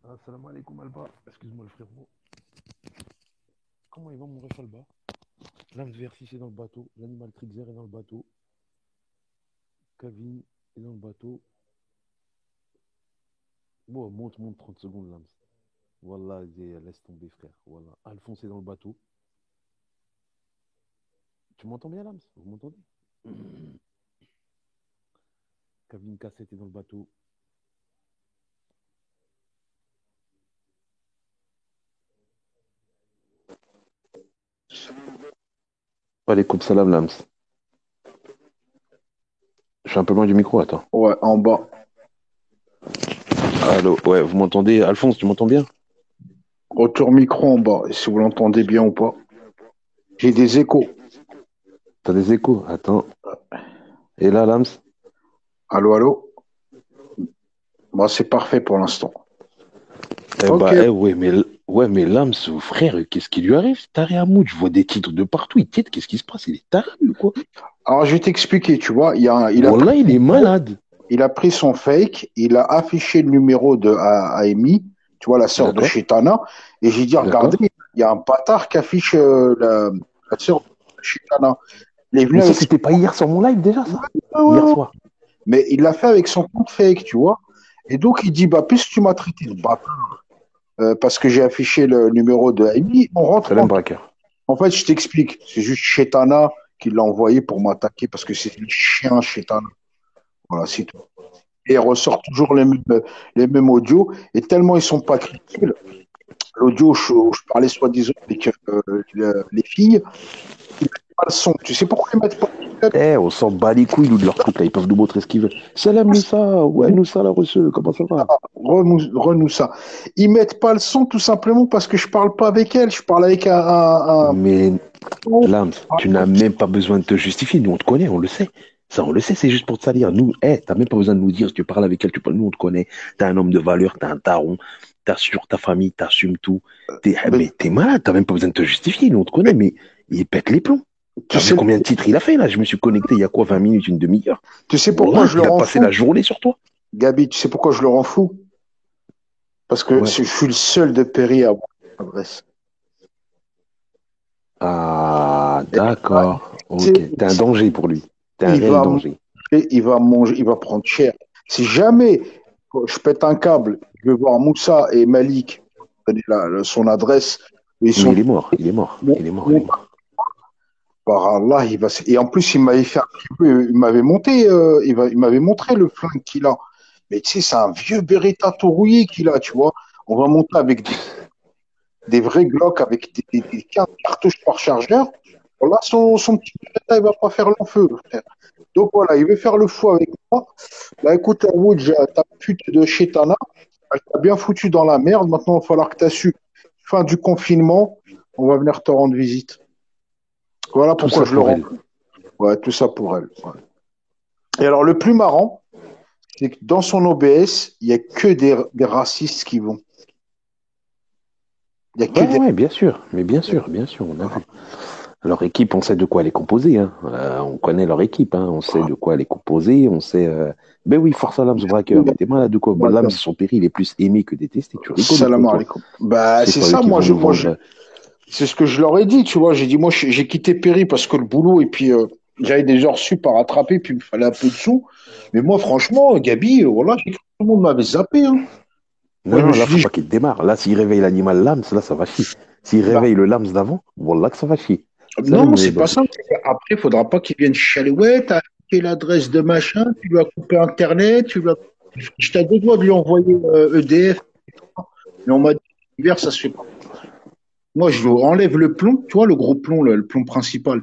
Assalamu alaikum Alba. Excuse-moi le frérot. Comment il va mon ref Alba? L'âme Versis est dans le bateau. L'animal Trixer est dans le bateau. Kevin est dans le bateau. Bon, monte 30 secondes l'âme. Voilà, laisse tomber frère. Voilà. Alphonse est dans le bateau. Tu m'entends bien l'âme? Vous m'entendez? Kevin Cassette est dans le bateau. Alaikum salam l'âme. Je suis un peu loin du micro, attends. Ouais, en bas. Allô, ouais, vous m'entendez? Alphonse, tu m'entends bien? Retour micro en bas, si vous l'entendez bien ou pas. J'ai des échos. T'as des échos? Attends. Et là, Lams? Allô, allô? Bon, c'est parfait pour l'instant. Eh Ok. bah, ouais, mais Lams, frère, qu'est-ce qui lui arrive? Taré Hamoud, je vois des titres de partout. Il titre, qu'est-ce qui se passe? Il est taré, ou quoi? Alors, je vais t'expliquer, tu vois. Voilà, il est malade. Il a pris son fake, il a affiché le numéro de Amy, tu vois, la sœur de D'accord, Shetana. Et j'ai dit, regardez, d'accord. il y a un bâtard qui affiche la sœur de Shetana. Il est venu Mais ça, avec c'était pas hier sur mon live déjà, ça? ouais, ouais, Hier ouais. soir. Mais il l'a fait avec son compte fake, tu vois. Et donc, il dit, bah, puisque tu m'as traité de bâtard, parce que j'ai affiché le numéro de Amy, on rentre Salam en. Braqueur. En fait, je t'explique. C'est juste Chetana qui l'a envoyé pour m'attaquer parce que c'est le chien Chetana. Voilà, c'est tout. Et il ressort toujours les mêmes audios. Et tellement ils sont pas crédibles, l'audio où je parlais soi-disant avec les filles, ils mettent pas le son. Tu sais pourquoi ils mettent pas le Eh, on s'en bat les couilles, nous, de leur truc, là. Ils peuvent nous montrer ce qu'ils veulent. Salam Moussa. Ouais, nous, ça, la reçu. Comment ça va? Renou ça. Ils mettent pas le son tout simplement parce que je parle pas avec elle. Je parle avec Mais, un- Lams, tu n'as même pas besoin de te justifier. Nous, on te connaît, on le sait. Ça, on le sait, c'est juste pour te salir. Nous, t'as même pas besoin de nous dire si tu parles avec elle, nous, on te connaît. T'es un homme de valeur, t'es un taron, t'assures ta famille, t'assumes tout. mais, Mais t'es malade, t'as même pas besoin de te justifier. Nous, on te connaît, mais il pète les plombs. tu T'as vu sais, combien de titres il a fait, là? Je me suis connecté il y a quoi, 20 minutes, une demi-heure? tu sais pourquoi Voilà, je le il a rends passé la fou? journée sur toi. Gabi, tu sais pourquoi je le rends fou? Parce que Ouais. je suis le seul de Péry à avoir l'adresse. Ah, Et là, d'accord. tu Ok. sais, T'es un danger pour lui. T'es un il réel va danger. manger, il va manger, il va prendre cher. Si jamais je pète un câble, je vais voir Moussa et Malik, donner son adresse, ils Mais sont il est mort, il est mort, mon, il est mort, il est mon- mort. par Allah, il va. Et en plus, il m'avait fait un petit peu, il m'avait monté, il m'avait montré le flingue qu'il a. Mais tu sais, c'est un vieux Beretta tout rouillé qu'il a, tu vois. On va monter avec des vrais Glock avec des 15 cartouches par chargeur. Là, son petit Beretta, il va pas faire long feu, frère. Donc voilà, il veut faire le fou avec moi. Bah écoute, Wood, ta pute de chétana, elle t'a bien foutu dans la merde. Maintenant, il va falloir que tu assumes. Fin du confinement, on va venir te rendre visite. Voilà Tout pourquoi ça je le pour rends. elle. Ouais, tout ça pour elle. Ouais. Et alors, le plus marrant, c'est que dans son OBS, il n'y a que des racistes qui vont. Il n'y a que Ouais, des. ouais, bien sûr, on a Voilà. vu. Leur équipe, on sait de quoi elle est composée, hein. On connaît leur équipe, hein. On sait de quoi elle est composée, on sait. Ben oui, force à Lams Braqueur, mais t'es malade de quoi? Bon, Lams, son péri, il est plus aimé que détesté. Tu rigoles ou quoi, Salam toi? alaikum. Bah, C'est c'est pas eux ça, qui vont nous moi, vendre. c'est ce que je leur ai dit, tu vois. J'ai dit, moi, j'ai quitté Péry parce que le boulot, et puis j'avais des heures sup à rattraper, puis il me fallait un peu de sous. Mais moi, franchement, Gabi, voilà, tout le monde m'avait zappé, hein. Moi, Non, je me non, là, suis faut dit, pas qu'il te démarre. Là, s'il réveille l'animal Lams, là, ça va chier. S'il bah, réveille le Lams d'avant, voilà que ça va chier. non, Salam, c'est pas Bab. ça. Après, il faudra pas qu'ils viennent chialer. Ouais, t'as acheté l'adresse de machin, tu lui as coupé Internet, tu lui as. J'étais à deux doigts de lui envoyer EDF, mais on m'a dit, l'hiver, ça se fait pas. Moi, je lui enlève le plomb, tu vois, le gros plomb, le plomb principal.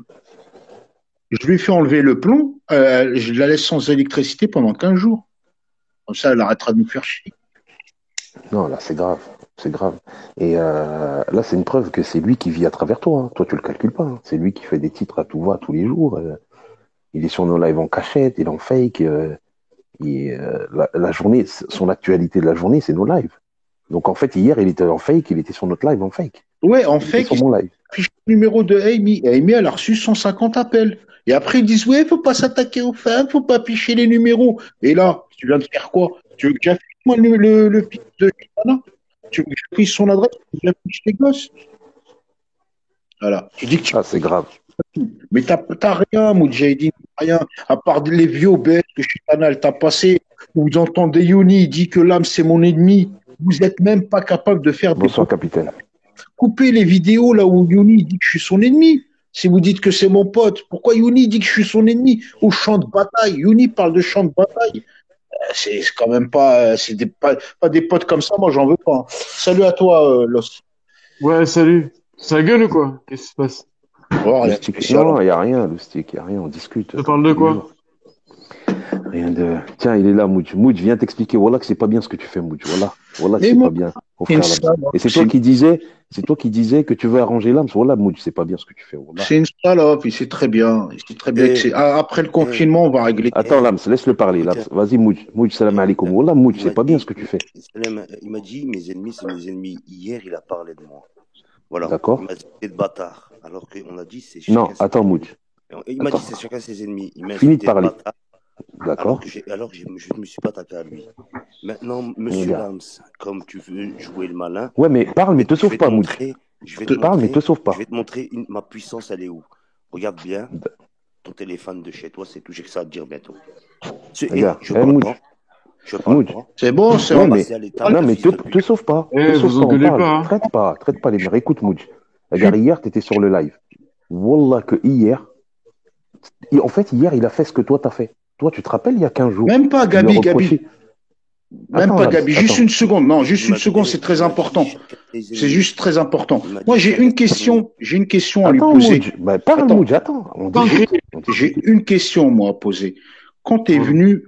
Je lui fais enlever le plomb, je la laisse sans électricité pendant 15 jours. Comme ça, elle arrêtera de nous faire chier. Non, là, c'est grave. C'est grave. Et là, c'est une preuve que c'est lui qui vit à travers toi, hein. Toi, tu le calcules pas, hein. C'est lui qui fait des titres à tout va tous les jours. Il est sur nos lives en cachette, il est en fake. La journée, son actualité de la journée, c'est nos lives. Donc, en fait, hier, il était en fake, il était sur notre live en fake. Ouais, en Il était fait, sur ils mon live. affichent le numéro de Amy. Et Amy, elle a reçu 150 appels. Et après, ils disent, ouais, faut pas s'attaquer aux femmes, faut pas afficher les numéros. Et là, tu viens de faire quoi? Tu veux que j'affiche, moi, le fils de Chitana? Tu veux que j'affiche son adresse? J'affiche les gosses. Voilà. Tu dis que tu... Ah, c'est grave. Mais t'as rien, Moudjahidine, rien. À part les vieux bêtes que chez Canal t'as passé, où vous entendez Youni, il dit que l'âme c'est mon ennemi. Vous êtes même pas capable de faire des Bonsoir, capitaine. couper les vidéos là où Youni dit que je suis son ennemi. Si vous dites que c'est mon pote, pourquoi Youni dit que je suis son ennemi au champ de bataille? Youni parle de champ de bataille. C'est quand même pas, pas des potes comme ça, moi j'en veux pas. Salut à toi, Los. Ouais, salut. Ça gueule ou quoi? Qu'est-ce qui se passe? Oh, rien de Loustic. spécial. Non, il n'y a rien, Loustic, il n'y a rien, on discute Ça comme parle de tous les quoi? jours. Rien de. Tiens, il est là, Mouj. Mouj, viens t'expliquer. Voilà que c'est pas bien ce que tu fais, Mouj. Voilà. Voilà que Mais c'est moi, pas bien, mon c'est une frère Lams. salope. Et c'est toi qui disais que tu veux arranger Lams. Voilà, Mouj, c'est pas bien ce que tu fais. Voilà. C'est une salope, il sait très bien. Il sait très bien que Eh, c'est. Après le eh, confinement, on va régler. Attends, eh, Lams, laisse-le parler, écoute, Lams. Vas-y, Mouj. Mouj, salam alaikum. Voilà, Mouj, il c'est m'a pas bien ce dit, que tu fais. il m'a dit, mes ennemis, c'est mes ennemis. Hier, il a parlé de moi. Voilà. Il D'accord? m'a dit, c'est de bâtard. Alors qu'on a dit, c'est Non, chacun ses attends, ennemis. Mouj. Il m'a dit, Attends. c'est chacun ses ennemis. Il m'a Finis de insulté de parler. bâtard. D'accord? Je ne me suis pas tapé à lui. Maintenant, monsieur Regarde. Lams, comme tu veux jouer le malin, Ouais, mais parle, mais te je sauve vais pas, te Mouj. montrer, je vais te Parle, mais te montrer, sauve je pas. vais te montrer ma puissance, elle est où. Regarde bien, ton téléphone de chez toi, c'est tout, j'ai que ça à te dire bientôt. Regarde. Je Eh, parle Mouj. pas, je parle Mouj. pas. C'est bon, Je c'est vais Ouais, en... mais. passer à l'étape Non, de mais fils de te pute. sauve pas. Eh, Te vous sauve pas, on engueulez parle. pas, hein? Traite pas les mères. Écoute, Mouj. Tu... Regarde, hier, tu étais sur le live. Wallah que hier, en fait, hier, il a fait ce que toi, t'as fait. Toi, tu te rappelles, il y a 15 jours, Même pas, tu lui as Gabi, Gabi. reproché. Même Attends, pas, Lams, Gabi. Juste attends. une seconde. Non, juste Il une m'a seconde, c'est très il m'a dit important. chacun ses C'est ennemis. juste très important. Il m'a Moi, dit chacun ses ennemis. j'ai une question à lui Attends, poser. Mouj. Bah, parle, Attends, Mouj, attends. On Sans j'ai discute. crier. On j'ai discute. une question, moi, à poser. Quand tu es Voilà. venu,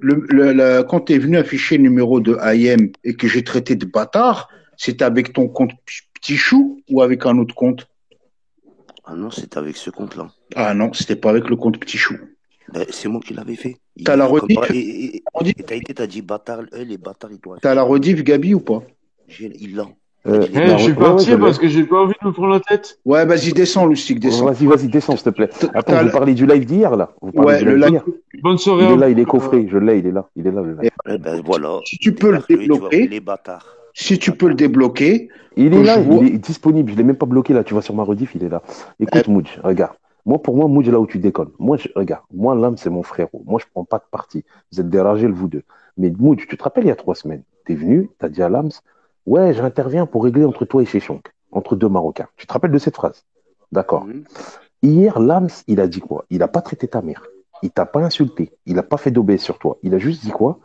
quand t'es venu afficher le numéro de IM et que j'ai traité de bâtard, c'était avec ton compte Petit Chou ou avec un autre compte? Ah non, c'est avec ce compte-là. Ah non, c'était pas avec le compte Petit Chou. Ben, c'est moi qui l'avais fait. T'as la Comme rediff? par- et t'as dit bâtard, les bâtards, ils doivent T'as la afficher. rediff, Gabi, ou pas? Il l'a. Il m'a dit les Eh, je suis bâtards. Ouais, ouais, je parti l'ai. parce que j'ai pas envie de me prendre la tête. Ouais, vas-y, descends, Lustig, descends. Vas-y, descends, s'il te plaît. Attends, T'as vous parlez du live d'hier, là? Vous parlez Ouais, du le live live. d'hier? Bonne soirée Il à est là, il est vous. coffré. Je l'ai, il est là. Il est là, le live. Eh ben voilà, Si tu peux le débarque-le et tu vas voir débloquer, les bâtards. si Les tu peux le bâtards. débloquer, Il que est je là, vois. il est disponible. Je l'ai même pas bloqué, là. Tu vas sur ma rediff, il est là. Eh, Écoute, Mouj, regarde. Pour moi, Mouj, là où tu déconnes. Regarde. Moi, l'âme, c'est mon frérot. Moi, je prends pas de parti. Vous êtes des Ragel, vous deux. Mais Mouj, tu te rappelles, il y a 3 semaines, t'es venu, t'as dit à Lams, ouais, j'interviens pour régler entre toi et Chechonk, entre deux Marocains. Tu te rappelles de cette phrase? D'accord. Mhm. Hier, Lams, il a dit quoi? Il n'a pas traité ta mère. Il t'a pas insulté. Il n'a pas fait d'obéis sur toi. Il a juste dit quoi?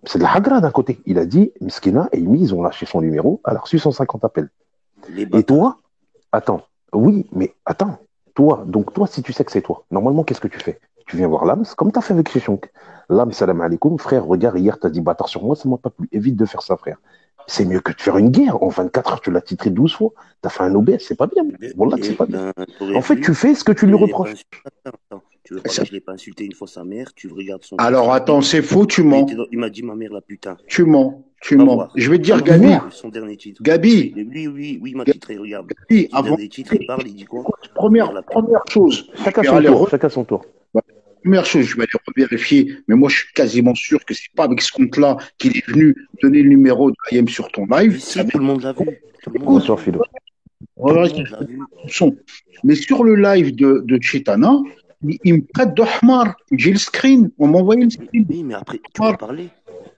C'est de la hagra d'un côté. Il a dit, Miskina et Amy, ils ont lâché son numéro. Elle a reçu 150 appels. Les Et bâtards. toi, attends. Oui, mais attends. Donc toi, si tu sais que c'est toi, normalement, qu'est-ce que tu fais? Tu viens voir Lams, comme tu as fait avec Chechonk. Lams, salam alaikum, frère, regarde, hier, tu as dit bâtard sur moi, ça m'a pas plu. Évite de faire ça, frère. C'est mieux que de faire une guerre. En 24 heures, tu l'as titré 12 fois. Tu as fait un obéis, c'est pas bien. Voilà que c'est Eh pas bien. ben, t'aurais En fait, vu. tu fais ce que tu lui Je l'ai pas reproches. insulté. Attends. Tu veux croire ça- que je l'ai pas insulté une fois sa mère? Tu regardes son Alors son attends, tweet. c'est faux, tu Il mens. était il m'a dit ma mère la putain. Tu mens. Tu Va mens. voir. Je vais te dire, Alors, Gabi, Hier, son dernier titre. Gabi, Oui, il m'a titré, regarde. Gabi, Son avant. dernier titre, il parle, il dit quoi? Mère Première, la pute. première chose, chacun je vais son aller tour. Chacun son tour. première chose, je vais aller revérifier, mais moi je suis quasiment sûr que c'est pas avec ce compte-là qu'il est venu donner le numéro de IM sur ton live. Mais si, tout le monde l'a vu. Tout le monde l'a Bonsoir, vu. Philo. On va Tout le vérifier monde l'a vu. le son. Mais sur le live de Chitana, il me prête de Hamar. J'ai le screen. On m'a envoyé le screen. Oui, mais après, tu m'as parlé.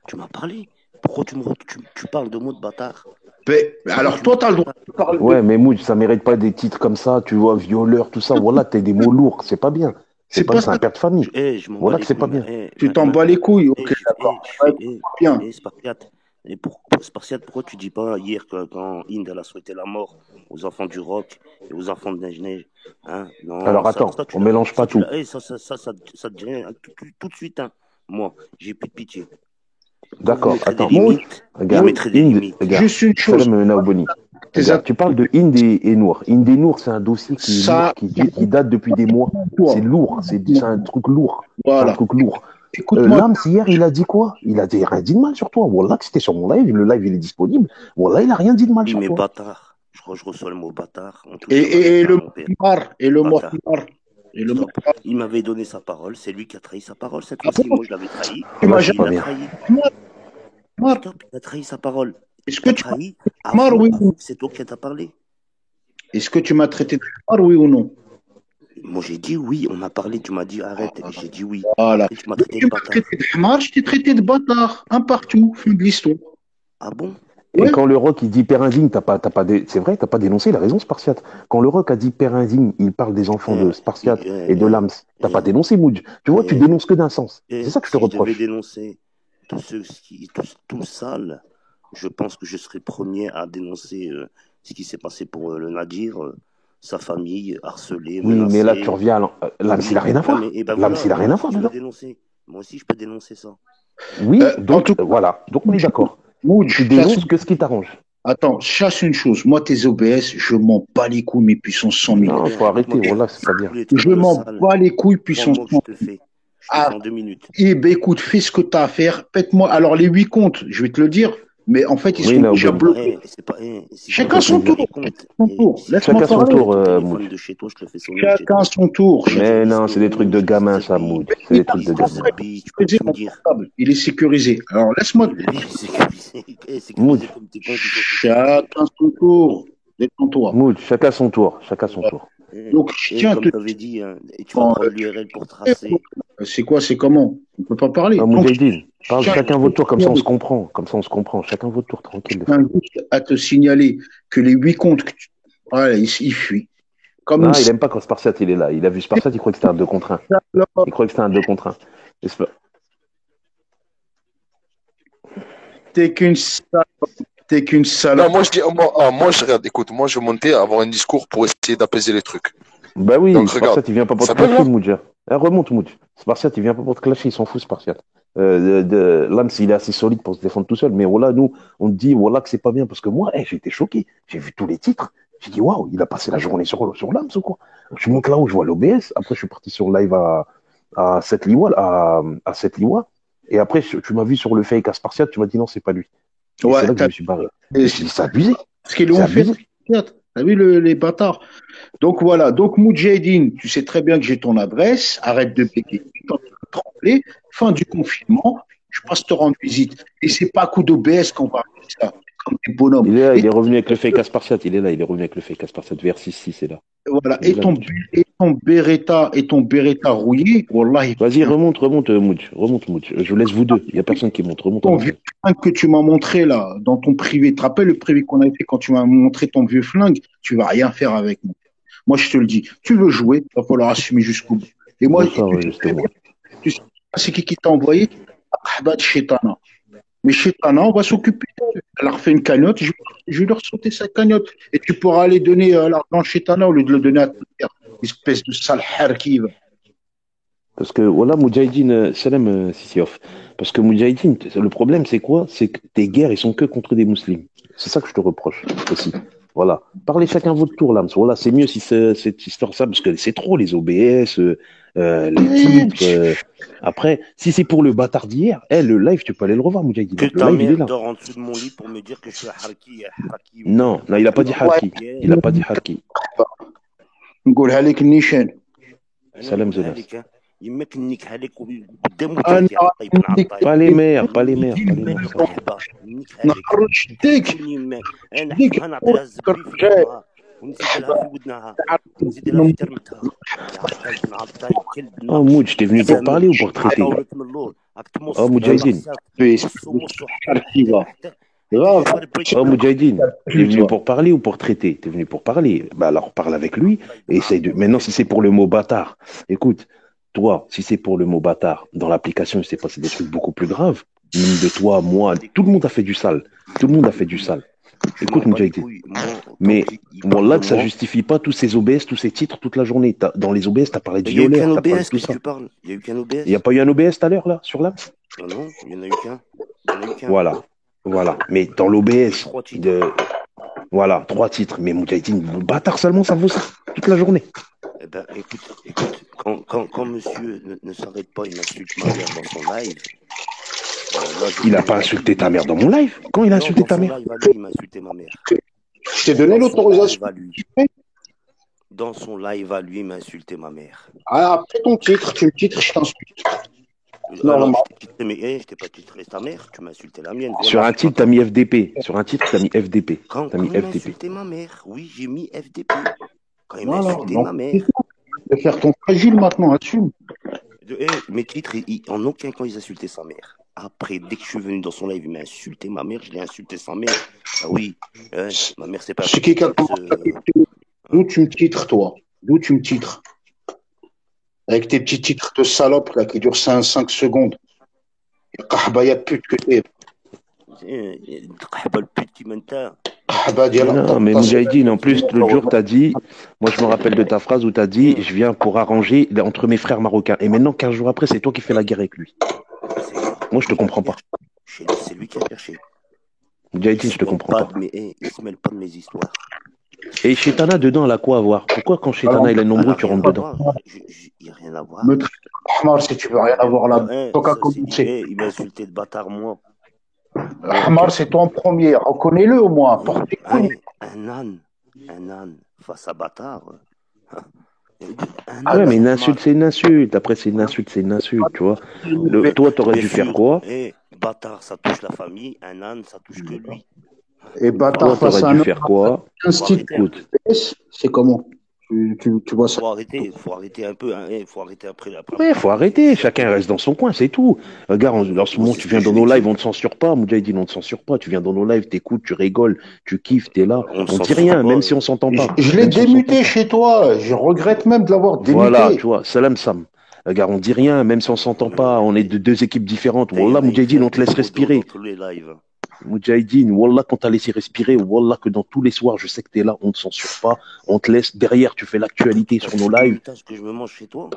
Tu m'as parlé. Pourquoi tu parles de mots de bâtard? Mais alors toi, tu as le droit de parler. Ouais, mais Mouj, ça mérite pas des titres comme ça, tu vois, violeur, tout ça. Voilà, t'as des mots lourds, c'est pas bien. C'est pas C'est un ça. père de famille. Je m'en bats Voilà les que c'est pas couilles. bien. Tu t'en bats les couilles. Ok, d'accord. Ouais, bien. Spartiate. Spartiate, pourquoi tu dis pas hier quand Inde elle a souhaité la mort aux enfants du rock et aux enfants de Neige-Neige, hein? Non, Alors attends, on mélange pas tout. ça te dit rien, hein, tout de suite, hein. Moi, j'ai plus de pitié. Quand D'accord, vous mettrez attends. des limites, je Regarde, mettrai des Inde, limites. regarde. Juste une chose. Salam Naouboni. Tes Regarde, tu parles de Inde et Nour. Inde et Nour, c'est un dossier qui est Ça- lourd, qui date depuis des mois. C'est lourd, c'est un truc lourd. C'est un Voilà. truc lourd. Écoute-moi. Lams, hier, il a dit quoi? Il a dit rien dit de mal sur toi. Wallah, que c'était sur mon live, le live il est disponible. Wallah, il a rien dit de mal Oui, sur mais toi. bâtard. Je reçois le mot bâtard. On touche à ma Et le mon père. mort et le mort. Bâtard. Et le mort. Il m'avait donné sa parole, c'est lui qui a trahi sa parole cette Ah fois-ci. bon? Moi, je l'avais trahi. Tu m'as c'est Il pas a bien. trahi. Mort. Stop, il a trahi sa parole. Est-ce que T'as tu m'as trahi traité de Hamar, oui ou avant non? que c'est toi qui t'as parlé. Est-ce que tu m'as traité de Hamar, oui ou non? Moi, j'ai dit oui. On a parlé. Tu m'as dit arrête. J'ai dit oui. Voilà. Après, tu m'as Donc, traité tu de m'as bâtard. traité de Hamar, je t'ai traité de bâtard. Un partout, fin de l'histoire. Ah bon? Et Ouais. quand le rock il dit père indigne, c'est vrai, t'as pas dénoncé, il a raison, Spartiate. Quand le rock a dit père indigne, il parle des enfants de Spartiate et de Lams. T'as pas dénoncé, Moudj. Tu vois, tu dénonces que d'un sens. C'est ça que je te Si je devais reproche. dénoncer tout sale, je pense que je serais premier à dénoncer ce qui s'est passé pour le Nadir, sa famille harcelée, Oui, mais là, tu menacée. reviens à Lams, il a rien à Non, mais voir. et ben Lams, voilà, il a rien voilà, à si voir tu veux dedans. dénoncer, moi aussi je peux dénoncer ça. Oui, En tout donc cas, voilà. Donc on est d'accord. Moudj, Tu dénonces que ce qui t'arrange. attends, chasse une chose. Moi, tes OBS, je m'en bats les couilles, mais puissance 100 000. Non, faut arrêter. Voilà, c'est pas bien. Tous les Je trucs m'en sales, bats les couilles, puissance 3 mois que 100 je te 000. fais. Je te Ah, fais en 2 minutes. eh ben, écoute, fais ce que tu as à faire. Pète-moi. Alors, les 8 comptes, je vais te le dire, mais en fait, ils Oui, sont là, déjà Oben. bloqués. Si tu Chacun Ça fait veux son plaisir. tour. les comptes, Son tour. si tu Laisse-moi Chacun veux son parler. sonner tour, ton téléphone Moudj. de chez toi, je te le fais sonner de chez Chacun toi. son tour. J'ai Mais non, c'est des trucs de gamins, ça, Moudj. C'est des trucs de gamins. Tu peux Sécurisé, tout me mon dire. portable. Il est sécurisé. Alors, laisse-moi. Oui, sécurisé. Moudj. Sécurisé comme tes comptes, ils sont sécurisés. Chacun son tour. Détends-toi. Moudj, chacun son tour. Chacun son tour. Donc, je Et tiens à te comme dire, tu avais dit, hein, et tu vas prendre l'URL pour tracer. c'est quoi, c'est comment? On peut pas parler. Ah, Donc, Moudjahidine, je parle tiens chacun votre tour, comme ça on se comprend. Comme ça on se comprend. Chacun votre tour, tranquille, les frères. juste à te signaler que les 8 comptes, voilà, il fuit. Comme une Non, il aime pas quand Spartiate il est là. Il a vu Spartiate, il croit que c'était un 2 contre 1. salope. Il croit que c'était un 2 contre 1. T'es qu'une salope. T'es qu'une Non, salope. moi je dis, moi je regarde, écoute, moi je montais à avoir un discours pour essayer d'apaiser les trucs. Bah oui, Donc regarde, Spartiate, il vient pas pour te ça peut clasher, là? Moudja. Remonte, Moudj. Spartiate, il vient pas pour te clasher, il s'en fout, Spartiate. L'âme, s'il est assez solide pour se défendre tout seul. Mais voilà, nous, on te dit, voilà, que c'est pas bien. Parce que moi, j'ai été choqué. J'ai vu tous les titres. J'ai dit, waouh, il a passé la journée sur l'âme, ou quoi. Je monte là où je vois l'OBS. Après, je suis parti sur live à 7 Liwa, à 7 Liwa. Et après, tu m'as vu sur le fake à Spartiate, tu m'as dit non, c'est pas lui. Et Ouais, c'est là que je me suis barré. Je me suis dit, c'est abusé. ce qu'ils C'est l'ont fait. abusé. T'as vu les bâtards? Donc voilà. Donc Moudjahidine, tu sais très bien que j'ai ton adresse. Arrête de péter. Quand tu veux trembler. Fin du confinement. Je passe te rendre visite. Et c'est pas à coup d'OBS qu'on va faire ça. Comme des bonhommes. Il est là, il Et est revenu avec le fake à Spartiate. Il est là, il est revenu avec le fake à Spartiate. VR66, c'est là. voilà. Il est là, Moudj. Et ton Beretta rouillé. Wallah, Vas-y, remonte, Moudj. Remonte, Moudj. Je vous laisse vous deux. Il n'y a personne qui monte. Remonte ton en vieux arrière. flingue que tu m'as montré là, dans ton privé. Tu te rappelles le privé qu'on avait fait quand tu m'as montré ton vieux flingue? Tu vas rien faire avec moi. Moi, je te le dis. Tu veux jouer, il va falloir assumer jusqu'au bout. Et moi, Bonsoir, justement. tu sais pas c'est qui t'a envoyé? Ahbad Chetana. Mais Chetana, on va s'occuper d'elle. Elle a refait une cagnotte, je vais leur sauter sa cagnotte. Et tu pourras aller donner l'argent à Chetana au lieu de le donner à ta mère. Espèce de sale harkiv. Parce que, voilà, Moudjahidine, salam, Sissiof. Parce que Moudjahidine, le problème, c'est quoi? C'est que tes guerres, ils sont que contre des musulmans. C'est ça que je te reproche aussi. Voilà. Parlez chacun votre tour, là. Voilà, c'est mieux si c'est cette histoire-ça, parce que c'est trop les OBS, les titres. Après, si c'est pour le bâtard d'hier, le live, tu peux aller le revoir, Moudjahidine. Que Le ta live, il est mère là. dort en dessous de mon lit pour me dire que je suis harki. Non, il a pas dit Harki. Il a pas dit Harki. نقولها لك النيشان. Salam, Zenas. يماك نيك عليك قدام أنا وجهك يا طيب نعطيك. Pas les mères, pas les mères, pas les يماك mères. ça va. الرحبة نيك عليك. نخرج شديك يماك انا شديك نحكمها نعطيها الزبي في فمها ونزيد لها في ودنها ونزيد لها في ترمتها يا عطاي نعطاي كلب Oh, Moudj, t'es venu pour parler ou pour traiter? عطاولك من اللور راك تمص Oh, Moudjahidine. grave. Oh, Moudjahidine, t'es venu pour parler ou pour traiter? T'es venu pour parler. Bah alors parle avec lui et essaye de. Maintenant, si c'est pour le mot bâtard, écoute, toi, si c'est pour le mot bâtard, dans l'application, il s'est passé des trucs beaucoup plus graves. Même de toi, moi, tout le monde a fait du sale. Tout le monde a fait du sale. Écoute, Moudjahidine. Mais bon, là, que ça justifie pas tous ces OBS, tous ces titres toute la journée. Dans les OBS, t'as parlé de Il y a eu violeur, qu'un t'as parlé de OBS tout que ça. tu parles. Il y a eu qu'un OBS. Il n'y a pas eu un OBS tout à l'heure, là, sur là? Non, non, il y en a eu qu'un. Il y en a eu qu'un. Voilà. Voilà. Mais dans l'OBS, 3 titres. voilà, 3 titres. Mais Moudjahidine, bâtard seulement, ça vaut ça. Toute la journée. Eh ben, écoute, quand monsieur ne s'arrête pas, il insulte ma mère dans son live. Là, Il n'a pas insulté ta mère dans mon live? Quand il a insulté ta mère? Dans son live à lui, il m'a insulté ma mère. Je t'ai donné l'autorisation. Dans son live à lui, il m'a insulté ma mère. Ah, après ton titre, tu me titres, je t'insulte. Alors, normal. je t'ai titré, mais je t'ai pas titré ta mère, tu m'as insulté la mienne. Sur Voilà, un c'est pas titre, t'as grave. mis FDP. Sur un titre, t'as mis FDP. Quand, T'as quand mis il m'a FDP. insulté ma mère, oui, j'ai mis FDP. Quand il m'a Voilà. insulté Donc, ma c'est mère. tout. Tu vas faire ton fragile maintenant, assume. Mes titres, en aucun cas, ils insultaient sa mère. Après, dès que je suis venu dans son live, il m'a insulté ma mère, je l'ai insulté sa mère. Ah oui, ma mère, c'est pas un C'est petit qui a chips. commencé à t'écouter. D'où tu me titres, toi? D'où tu me titres? Avec tes petits titres de salope là, qui durent 5 secondes. Kahbaya pute que t'es. تقحبة البيت كيما انت. Kahba Mais ديال non, mais الطاس. Moudjahidine, en plus, l'autre jour, t'as dit, moi je me rappelle de ta phrase où t'as dit, je viens pour arranger entre mes frères marocains. Et maintenant, 15 jours après, c'est toi qui fais la guerre avec lui. Moi, je te Lui qui a comprends pas. cherché. Chez lui, c'est lui qui a cherché. Il Moudjahidine, se je te mêle comprends pas pas. de mes, il se mêle pas de mes histoires. Et Chetana, dedans, elle a quoi à voir? Pourquoi quand Alors, Chetana, il est Elle nombreux, a tu rien rentres à dedans? voir. Il n'y a rien à voir. me traite Ahmar si tu veux rien avoir là. Toi qu'à Ça, c'est dit, commencer. il m'a insulté de bâtard, moi. Ahmar, c'est toi en premier. Reconnais-le au moins. Porte tes couilles. Un âne face à bâtard. Un Ah, Ouais, âne, mais c'est une un insulte, mâle. c'est une insulte. Après, c'est une insulte, tu vois. Toi, t'aurais Bien dû faire sûr, quoi? bâtard, ça touche la famille. Un âne, ça touche que lui. Et Toi, bâtard face t'aurais à dû un homme, faire quoi? 15 Faut titres, arrêter un peu. Écoute, c'est comment? Tu vois ça? Faut arrêter un peu. Faut arrêter après ouais, faut arrêter. c'est un Chacun peu. reste dans son coin, c'est tout. Regarde, en ce Moi, moment, c'est tu ce que viens je dans lui ai nos lives, dit. on ne censure pas. Moudjahidine, on ne censure pas. Tu viens dans nos lives, t'écoutes, tu rigoles, tu kiffes, t'es là. On ne On dit censure rien, pas. même si on s'entend Je, pas. je l'ai Même si on s'entend démuté pas. chez toi. Je regrette même de l'avoir Voilà, tu démuté. vois, Salam Sam. Regarde, on dit rien, même si on s'entend pas. On est de deux équipes différentes. Il y Wallah, en a, ils Moudjahidine, on crèvent te de laisse trop d'eau dans respirer. tous les lives. Moudjahidine, Wallah, qu'on t'a laissé respirer, Wallah, que dans tous les soirs, je sais que t'es là, on ne te censure pas, on te laisse derrière, tu fais l'actualité T'as sur nos vu les lives. mutages que je me mange chez toi?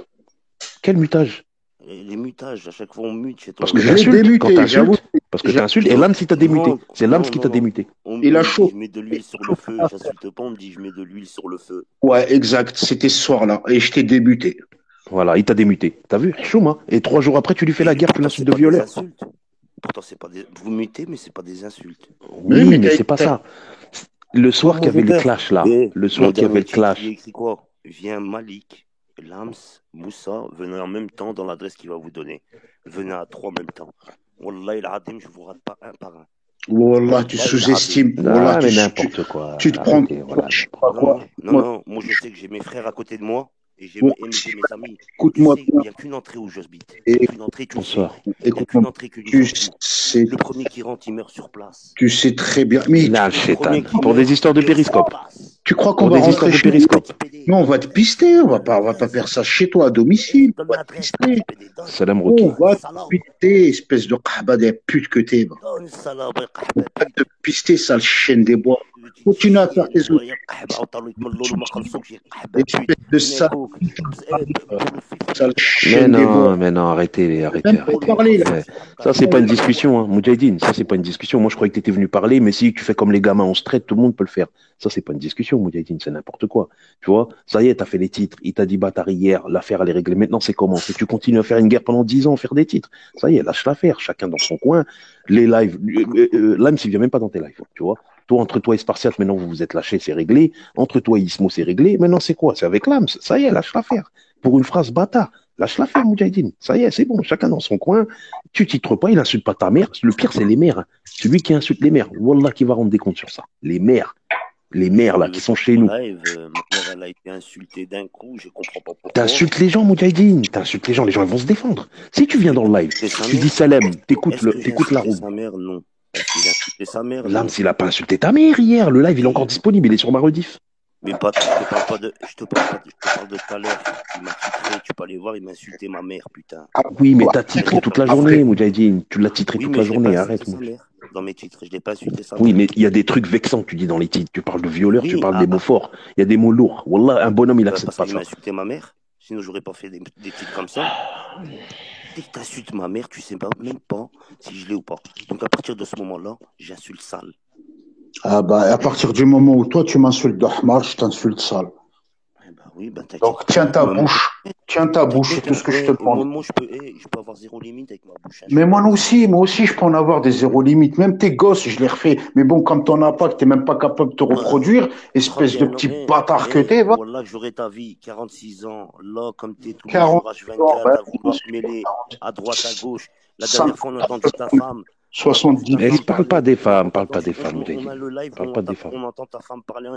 Quel mutage? Les mutages, à chaque fois on mute chez Parce toi. que Je l'ai t'insultes, quand démuté, j'avoue. t'insultes, parce que Je- t'insultes, et l'âme si t'as démuté. Non, C'est l'âme non, qui non, t'a non. démuté. Il On a me dit chaud. je mets de l'huile sur le feu, j'insulte pas, on me dit je mets de l'huile sur le feu. Ouais, exact. C'était ce soir-là. Et je t'ai débuté. Voilà, il t'a démuté. T'as vu? Chouma. Et 3 jours après, tu lui fais la guerre, tu Pourtant, c'est l'insultes de pas des violeur. insultes. Pourtant, c'est pas des. Vous mutez, mais c'est pas des insultes. Oui, Oui, mais mais c'est pas ça. Le soir Moi, qu'il y avait j'ai le peur. clash là, le Mon soir qu'il y avait dernier le titre, il clash, est écrit quoi? Viens Malik, Lams, Moussa, venez en même temps dans l'adresse qu'il va vous donner. Venez à 3 en même temps. Wallah il adim, je vous rate pas un par un. Wallah, tu Wallah, sous-estimes. ah, Wallah, mais tu n'importe quoi. tu te prends. Arrêtez, voilà, Je sais n'importe pas quoi. quoi. Non, moi je sais que j'ai mes frères à côté de moi et j'ai Bon, mes amis. Tu écoute-moi sais, il bien. n'y a qu'une entrée où j'habite. Il n'y a qu'une entrée, tu le sais. Bonsoir. Il n'y a Écoute-moi. qu'une entrée, qu'une Tu sortie. sais, Le premier qui rentre, il meurt sur place. tu sais très bien. Mais Là, Le le premier chétan. qui Pour meurt, des histoires il de meurt sur périscope. place. tu crois qu'on Pour va des histoires rentrer de chez nous? périscope. Non, on va te pister. On va pas faire ça chez toi à domicile. Donne On va te l'adresse, pister. PD, donne. Salam On Rocky. va te Salope. pister, espèce de kahba des putes que t'es. Donne, salope, On va te pister, sale chienne des bois. Continue à faire tes autres. Espèce de sale, sale chienne des bois. Mais non, arrêtez, arrêtez, Même pas arrêtez. parler, là. Ouais. Ça, c'est pas une discussion, hein. Moudjahidine, ça, c'est pas une discussion. Moi, je croyais que t'étais venu parler, mais si tu fais comme les gamins, on se traite, tout le monde peut le faire. Ça, c'est pas une discussion, Moudjahidine, c'est n'importe quoi. Tu vois, ça y est, t'as fait les titres. Il t'a dit bâtard hier, l'affaire, elle est réglée. Maintenant, c'est comment? Si tu continues à faire une guerre pendant 10 ans, faire des titres. Ça y est, lâche l'affaire, chacun dans son coin. Les lives, l'âme, s'il vient même pas dans tes lives, tu vois. Toi, entre toi et Spartiate, maintenant, vous vous êtes lâchés, c'est réglé. Entre toi et Ismo, c'est réglé. Maintenant, c'est quoi? C'est avec l'âme. Ça y est, lâche l'affaire. Pour une phrase bâtard. Lâche l'affaire, Moudjahidine. Ça y est, c'est bon. Chacun dans son coin. Tu titres pas, il insulte pas ta mère. Le pire, c'est les mères. Celui qui insulte les mères. Wallah, qui va rendre des comptes sur ça. Les mères. Les mères, là, qui sont chez nous. Ma mère, elle a été insultée d'un coup, je comprends pas pourquoi. T'insultes les gens, Moudjahidine. T'insultes les gens ils vont se défendre. Si tu viens dans le live, tu dis Salem, t'écoutes la roue. Sa mère, non. Est-ce que j'ai insulté sa mère? L'âme, s'il a pas insulté ta mère hier, le live, il est encore disponible, il est sur ma rediff. Mais pas, je te parle pas de, je te parle de tout à l'heure. Il m'a titré, tu peux aller voir, il m'a insulté ma mère, putain. Oui, mais t'as titré toute la journée, Moudjahidine. Tu l'as titré toute la journée, arrête. Sa mère. Dans mes titres, je l'ai pas insulté sa Oui, mère. mais il y a des trucs vexants que tu dis dans les titres. Tu parles de violeur, Oui, tu parles des mots forts. Il y a des mots lourds. Wallah, un bonhomme, il accepte parce pas qu'il ça. m'a insulté ma mère. Sinon, j'aurais pas fait des titres comme ça. Dès que t'insultes ma mère, tu sais pas, même pas si je l'ai ou pas. Donc, à partir de ce moment-là, j'insulte sale. Ah bah, à partir du moment où toi tu m'insultes d'Ahmar, je t'insulte sale. Eh ben oui, ben t'inquiète Donc, tiens pas. ta Moi, bouche. Tiens ta bouche, c'est t'inquiète, tout ce que je te demande. moi, je peux avoir zéro limite avec ma bouche. Hein, je Mais fais pas de... moi aussi, je peux en avoir des zéro limites. Même tes gosses, je les refais. Mais bon, comme t'en as pas, que t'es même pas capable de te Moi, reproduire, espèce de 31 ans, petit bâtard que t'es, va. voilà, j'aurai ta vie, 46 ans, là, comme t'es tous les 40 jours, ans, H24, ben, à vouloir te mêler à droite, à gauche. La dernière 50, fois, on a entendu ta 70 Eh, femme parle pas parler. des Là, femmes, parle pas des femmes, on Moudjahidine. a le live Parle où pas des femmes. on entend ta femme parler.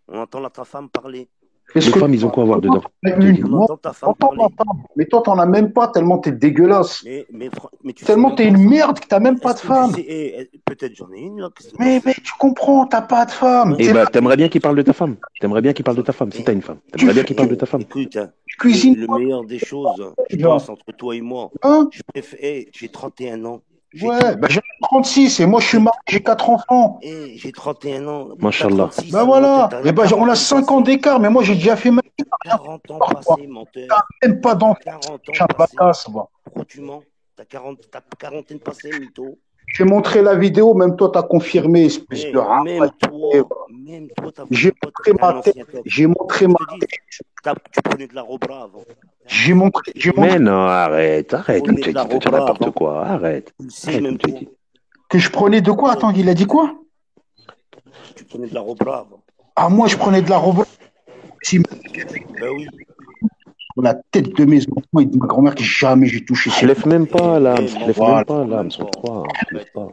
On entend ta femme parler. Qu'est-ce Les que femmes, ils ont quoi à voir dedans, une, Moudjahidine? On moi, entend ta femme entends ma parler. femme. Mais toi, t'en as même pas tellement t'es dégueulasse. Mais tu sais Tellement même t'es pas une ça. merde que t'as même pas Est-ce de que tu femme. sais, peut-être j'en ai une là. Mais tu comprends, t'as pas de femme. Ouais, Eh T'es ben, là, t'aimerais bien qu'il parle de ta femme. T'aimerais bien qu'il parle de ta femme, si t'as une femme. tu T'aimerais bien fais, qu'il parle de ta femme. écoute, hein, tu cuisines le quoi, meilleur des choses, je déjà? pense, entre toi et moi, Hein? je préfère. J'ai 31 ans. J'ai Ouais, ben j'ai 36 et moi je suis marié, j'ai 4 enfants. j'ai 31 ans. T'as Mashallah. 36, Ben voilà. t'as Et ben on 40 a ans de 5 ans passé. d'écart, mais moi j'ai déjà fait ma vie. T'as 40 ans Par toi. passé, T'as menteur. même pas d'enfants. 40 ans Je suis un passé. bâtasse, moi. Pourquoi tu mens? T'as quarantaine passée, mytho. J'ai montré la vidéo, même toi t'as confirmé, espèce de rat. Même toi, t'avoues J'ai même pas, montré t'es un ma tête. ancien top. J'ai montré Je ma te dis, tête. tu prenais de la Robra avant. T'es un J'ai ancien montré, top, je te j'ai dis. montré Mais non, arrête, Tu arrête, prenais de la Moudjahidine, tu dis Robra n'importe avant. quoi. Arrête. Tu le sais Arrête, même toi. Moudjahidine. que je prenais de quoi? Attends, il a dit quoi? Tu prenais de la Robra avant. Ah, moi je prenais de la robe. Ben oui. La tête de mes enfants et de ma grand-mère que jamais j'ai touché ces Lève même pas l'âme, lève même voilà, pas Même l'âme, sur pas. toi. Lève pas.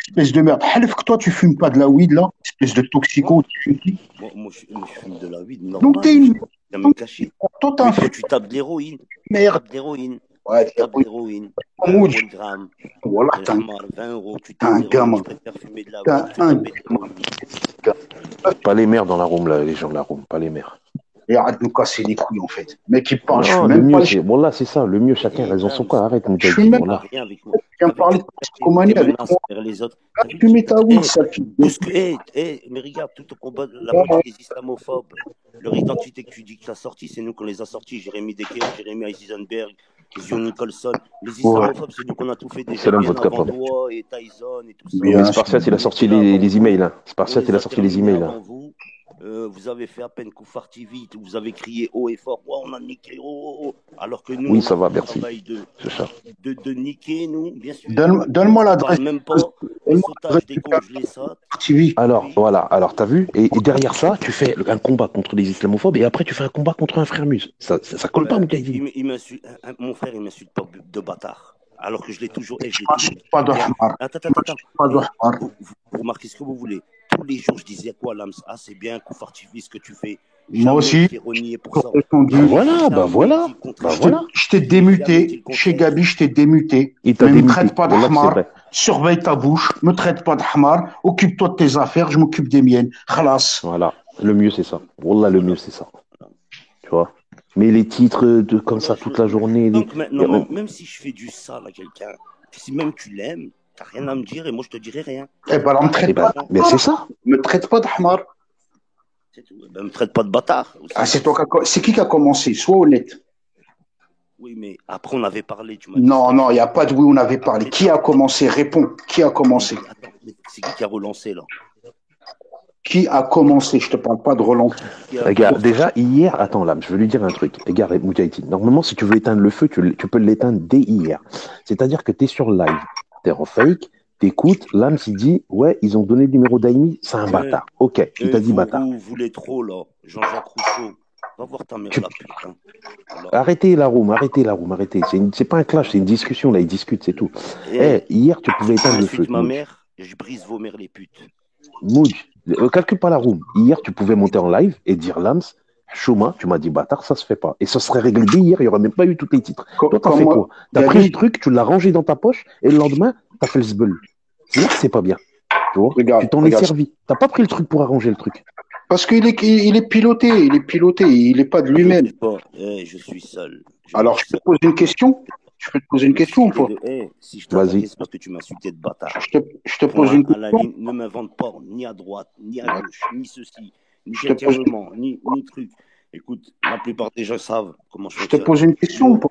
espèce de merde. Halef que toi tu fumes pas de la weed là, espèce de toxico. Moi, Tu fumes qui? moi, je fume de la weed Donc t'es normale. Je une n'ai jamais caché. toi t'es un Mais toi, fou tu tapes de l'héroïne. Tu de merde. tapes d'héroïne. Ouais, Tu tapes d'héroïne. 20 Mahmoud, euros le gramme. voilà, Le t'es un, hamar, 20 euros. Tu t'es tapes un d'héroïne. gamin. Je préfère fumer de la T'es weed que un taper d'héroïne. Pas les mères dans la room, là, les gens de la room, pas les mères. et arrête de nous casser les couilles en fait. Mec il parle, je Non, fume le même pas mieux, les c'est. Voilà, c'est ça, le mieux, chacun a raison son Lams, quoi. Arrête, je fume Moudjahidine, même t'as voilà. rien avec moi. viens me parler de toxicomanie Tes avec menaces moi. envers les autres. Ah, T'as vu, fumer ta weed, ça tout ce que, mais regarde, tout ton combat, la moitié des islamophobes, leur identité que tu dis que tu as sorti, c'est nous qu'on les a sortis. Jérémy Decker, Jérémy Eisenberg, Zion Nicholson. Les islamophobes, c'est nous qu'on a tout fait déjà Salam bien vodka avant pub. toi et Tyson et tout ça. Bien Mais sûr. Spartiate, il a On sorti était là avant les vous. emails. Hein. On Spartiate, les il a a sorti les terminés emails. avant Hein. vous. Vous avez fait à peine Koufar TV, vous avez crié haut et fort, ouais, on a niqué, alors que nous, Oui, on ça a va, fait le merci. travail C'est ça. de niquer, nous, bien sûr. Donne-moi On l'adresse. parle même pas des sautages, des congelés, ça. TV. Alors, Oui. voilà, alors t'as vu et derrière ça, tu fais un combat contre les islamophobes et après tu fais un combat contre un frère mus. Ça colle pas, Moudjahidine. Mon frère, il m'insulte pas de bâtard. Alors que je l'ai toujours. Je l'ai Je toujours. m'achète pas de Bien. hamar. Attends. Pas de hamar. Vous remarquez ce que vous voulez. Tous les jours, je disais quoi, Lams? Ah, c'est bien, Koufar TV, ce que tu fais. Moi Jamais aussi. je t'ai renié pour ça. Répondu. Voilà, bah voilà. dit le Bah contraire. voilà. Je t'ai J'ai jamais dit démuté. le Chez contraire. Gabi, je t'ai démuté. Il t'a Mais me démuté. traite pas de Wallah que c'est hamar. vrai. Surveille ta bouche. Me traite pas de hamar. Occupe-toi de tes affaires. Je m'occupe des miennes. Khalas. Voilà. Le mieux, c'est ça. Wallah, le mieux, c'est ça. Tu vois. Mais les titres comme ça toute la journée. Donc maintenant, même si je fais du sale à quelqu'un, si même tu l'aimes, t'as rien à me dire et moi je te dirai rien. Eh ben, me traite pas de mais c'est ça. Me traite pas de hamar. C'est tout. Ben, me traite pas de bâtard. Ah, c'est qui a commencé? Sois honnête. Oui, mais après on avait parlé, tu m'as dit. Non, il n'y a pas de oui, on avait parlé. Qui a commencé? Réponds. Qui a commencé? Attends, mais c'est qui a relancé là? Qui a commencé? Je te parle pas de Roland. Regarde, déjà, hier, attends, là, je veux lui dire un truc. Regarde, Moudjahidine, normalement, si tu veux éteindre le feu, tu peux l'éteindre dès hier. C'est-à-dire que tu es sur live, tu es en fake, t'écoutes, l'âme s'il dit, ouais, ils ont donné le numéro d'Aimi, c'est un bâtard. Ok, il t'a dit bâtard. Vous voulez trop là, Jean-Jacques Rousseau. Va voir ta mère la putain. Arrêtez la room, arrêtez. C'est pas un clash, c'est une discussion, là, ils discutent, c'est tout. Hier, tu pouvais éteindre le feu. Ma mère, je brise vos mères les putes. Moudj, calcule pas la room. Hier, tu pouvais monter en live et dire Lams, Chouma, tu m'as dit bâtard, ça se fait pas. Et ça serait réglé dès hier, il n'y aurait même pas eu tous les titres. Toi, t'as fait quoi? T'as pris le truc, tu l'as rangé dans ta poche et le lendemain, t'as fait le zbeul. C'est là que c'est pas bien. Tu vois? Tu t'en es servi. T'as pas pris le truc pour arranger le truc. Parce qu'il est piloté, il est pas de lui-même. Je suis seul. Alors, je te pose une question. Je peux te poser une question ou pas? Si je t'attaque, c'est parce que tu m'as insulté de bâtard. Je te pose une question. Ne m'invente pas, ni à droite, ni à gauche, ni ceci, ni chrétiennement, ni truc. Écoute, la plupart des gens savent comment je te pose une question ou pas?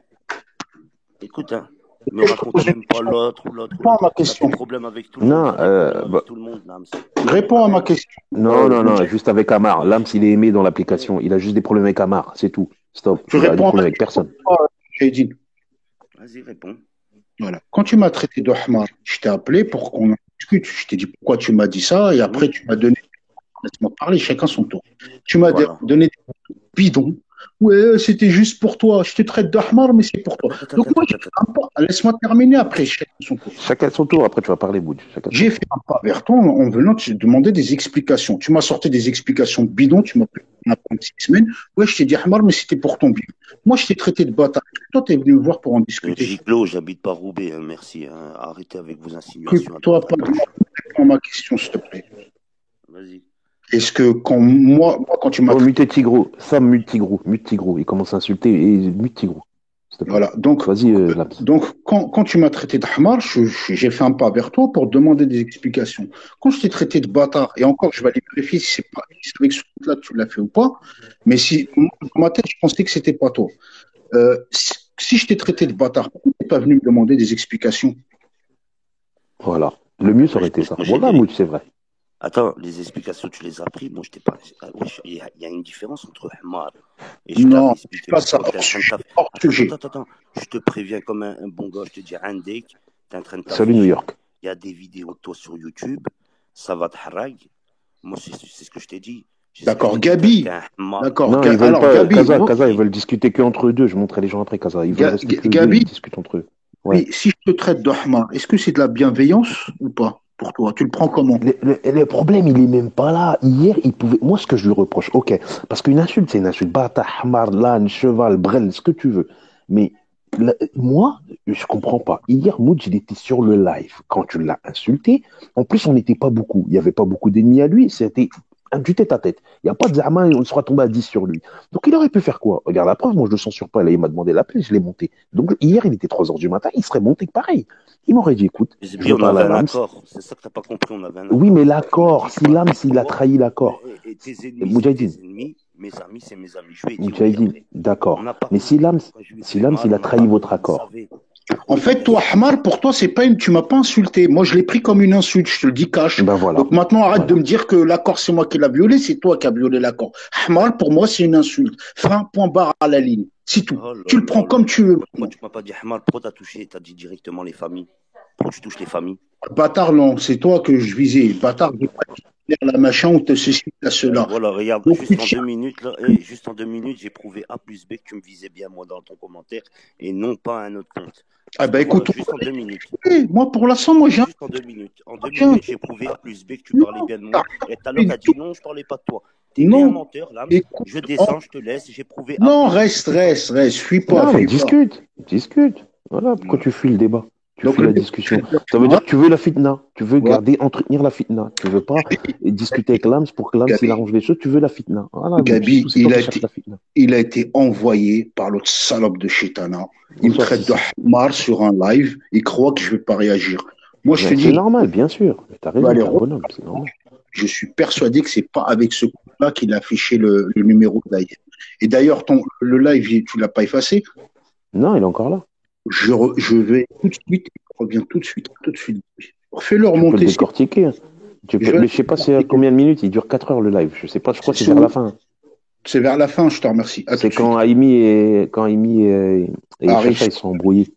Écoute, hein, Me raconte Pose une même pas question. l'autre ou l'autre ou Réponds à l'autre. ma T'as tes question. problèmes avec tout le monde, Non, j'ai des problèmes bah, avec tout le monde, Nams. Réponds à ma Arrête. question. non, Moujahid. juste avec Amar. L'âme, s'il est aimé dans l'application, il a juste des problèmes avec Amar, c'est tout. Stop. Tu Il a des réponds à ma problèmes avec question, personne. Moujahidine. Vas-y, réponds. Voilà. Quand tu m'as traité de Hamar, je t'ai appelé pour qu'on en discute. Je t'ai dit pourquoi tu m'as dit ça, et après tu m'as donné. Laisse-moi parler, chacun son tour. Tu m'as Voilà. donné des bidons. Ouais, c'était juste pour toi. Je te traite de Hamar, mais c'est pour toi. Attends, Donc attends, moi, attends, j'ai fait attends. un pas. Laisse-moi terminer après, chacun son tour. Chacun son tour, après tu vas parler, Boudj. Chacun son J'ai tour. fait un pas vers toi en venant te demander des explications. Tu m'as sorti des explications bidons, tu m'as pris pendant 6 semaines. Ouais, je t'ai dit Hamar, mais c'était pour ton bien. Moi, je t'ai traité de bâtard. Toi, tu es venu me voir pour en discuter. Giglo, j'habite pas Roubaix, hein, merci. Hein. Arrêtez avec vos insinuations à Occupe-toi droite à pas de moi, gauche. réponds à ma question, s'il te plaît. Vas-y. Est-ce que quand tu m'as Oh, traité, mute Tigrou. Sam, mute Tigrou. Mute Tigrou. Il commence à insulter et mute Tigrou. S'il te plaît. voilà, donc, Vas-y, Lams. quand tu m'as traité de Hamar, j'ai fait un pas vers toi pour te demander des explications. Quand je t'ai traité de bâtard, et encore, je vais aller vérifier si c'est pas, si avec ce truc-là tu l'as fait ou pas, mais si, moi, dans ma tête, je pensais que c'était pas toi. Si je t'ai traité de bâtard, pourquoi tu n'es pas venu me demander des explications? Voilà. Le mieux, ça Moi, aurait été ça. moi, Voilà, Moudj, c'est vrai. Attends, les explications, tu les as prises. Moi, je t'ai pas. Wesh, il y a une différence entre Hamar et je te l'avais Non, je expliqué pas l'autre ça, fois. hors T'es en train de sujet, taffer. hors sujet. Attends. Je te préviens comme un bon gars. Je te dis, Andek, t'es en train de Salut, New t'afficher. York. Il y a des vidéos de toi sur YouTube. Ça va te harag. Moi, c'est ce que je t'ai dit. C'est ce que je D'accord, t'ai dit. Gabi. T'es un Hamar. D'accord, Non, ils veulent alors pas. Gabi, Kaza, moi, ils veulent discuter que entre eux deux. Je montrerai les gens après, Kaza. Ils veulent rester que eux deux, ils Gabi, discutent entre eux. Ouais. oui, si je te traite de Hamar, est-ce que c'est de la bienveillance ou pas pour toi? Tu le prends comment? Le problème, il est même pas là. Hier, il pouvait. Moi, ce que je lui reproche, ok, parce qu'une insulte, c'est une insulte. Bata, hamar, l'âne, cheval, brel, ce que tu veux. Mais moi, je comprends pas. Hier, Moudj, il était sur le live quand tu l'as insulté. En plus, on n'était pas beaucoup. Il y avait pas beaucoup d'ennemis à lui. C'était du tête à tête. Il n'y a pas de Zama, on sera tombé à 10 sur lui. Donc, il aurait pu faire quoi? Regarde la preuve, moi, je le censure pas. Là, il m'a demandé l'appel, je l'ai monté. Donc, hier, il était 3 heures du matin, il serait monté pareil. Il m'aurait dit, écoute, Mais je veux on parler à avait un Lams. accord. C'est ça que t'as pas compris. On avait un Oui, accord. mais Tu m'as l'accord, dit si pas l'âme, s'il a toi. trahi l'accord, Et tes ennemis, c'est tes Moudjahidine, ennemis. Mes amis, c'est mes amis. Je lui ai dit oui Moudjahidine, après. On d'accord. a Mais parlé. si l'âme, Quand je lui ai fait mal, il a on a trahi parlé. votre Il le accord, savait. En fait, toi, Hamar, pour toi, c'est pas une, tu m'as pas insulté. Moi, je l'ai pris comme une insulte. Je te le dis cash. ben voilà. Donc maintenant, arrête de Voilà. me dire que l'accord, c'est moi qui l'ai violé. C'est toi qui as violé l'accord. Hamar, pour moi, c'est une insulte. Fin, point barre à la ligne. C'est tout. Oh là Tu le là prends là comme là. tu veux. Pourquoi tu m'as pas dit Hamar? Pourquoi t'as touché? T'as dit directement les familles. Pourquoi tu touches les familles? Bâtard, non, c'est toi que je visais. Bâtard, je vais pas te dire la machin ou te ceci, à cela. Voilà, regarde, Donc, juste en 2 minutes, là, juste en 2 minutes, j'ai prouvé A plus B que tu me visais bien moi dans ton commentaire et non pas un autre compte. ah Parce que ben voilà, écoute, juste en 2 minutes. moi, pour l'instant, moi, j'ai un. Juste en 2 minutes. En deux Tiens, minutes, j'ai prouvé A plus B que tu non, parlais bien de t'as moi. Et tout à l'heure, rien t'as du dit tout. non, je parlais pas de toi. T'es bien un Non, menteur, Lams. écoute, Je descends, je te laisse, j'ai prouvé A non, plus B. reste, fuis pas, Non, mais fuis pas. discute. Voilà, pourquoi Voilà. tu fuis le débat? Tu Donc, fuis le la mec, discussion. Ça veut dire que tu veux la fitna. Tu veux voilà. entretenir la fitna. Tu veux pas discuter Gabi, avec l'âme pour que l'âme, s'il Gabi, arrange les choses, tu veux la fitna. Voilà, Moudj, c'est tout. Gabi, C'est toi qui cherches la fitna. il a été envoyé par l'autre salope de Chétana. Il me Bonsoir, traite de Sissi. Hamar sur un live. Il croit que je vais pas réagir. Moi, je te Mais c'est dis, normal, bien sûr. Mais t'as je vais raison, aller t'es un bonhomme, c'est normal. je suis persuadé que c'est pas avec ce coup-là qu'il a affiché le numéro de live. Et d'ailleurs, le live, tu l'as pas effacé. Non, il est encore là. Je vais tout de suite, je reviens tout de suite. Fais-le Tu peux le remonter. décortiquer. Mais je sais pas c'est à combien de minutes. Il dure 4 heures le live. Je sais pas, je crois que c'est vers la fin. C'est vers la fin, je te remercie. À tout C'est de suite. quand Amy et Arrive. Chacha, ils sont embrouillés.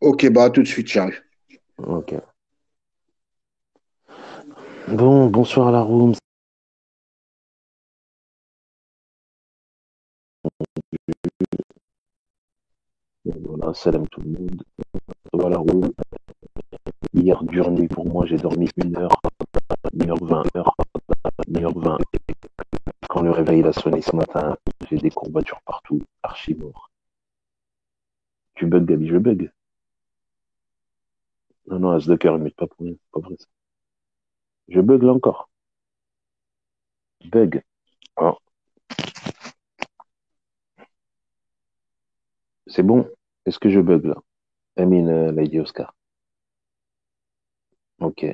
Ok, bah à tout de suite, j'arrive. Ok. Bon, bonsoir à la room. Voilà, salam tout le monde. Bonsoir à la room. Hier, dure nuit pour moi, j'ai dormi 1 heure, 1h20, 1h20. Quand le réveil a sonné ce matin, j'ai des courbatures partout, archi mort. Tu bugs, Gabi, je bug. Non, As de cœur, il met pas pour rien, c'est pas vrai ça. Je bug là encore. Bug. Alors, c'est bon. Est-ce que je bug là? Amine, Lady Oscar. Ok.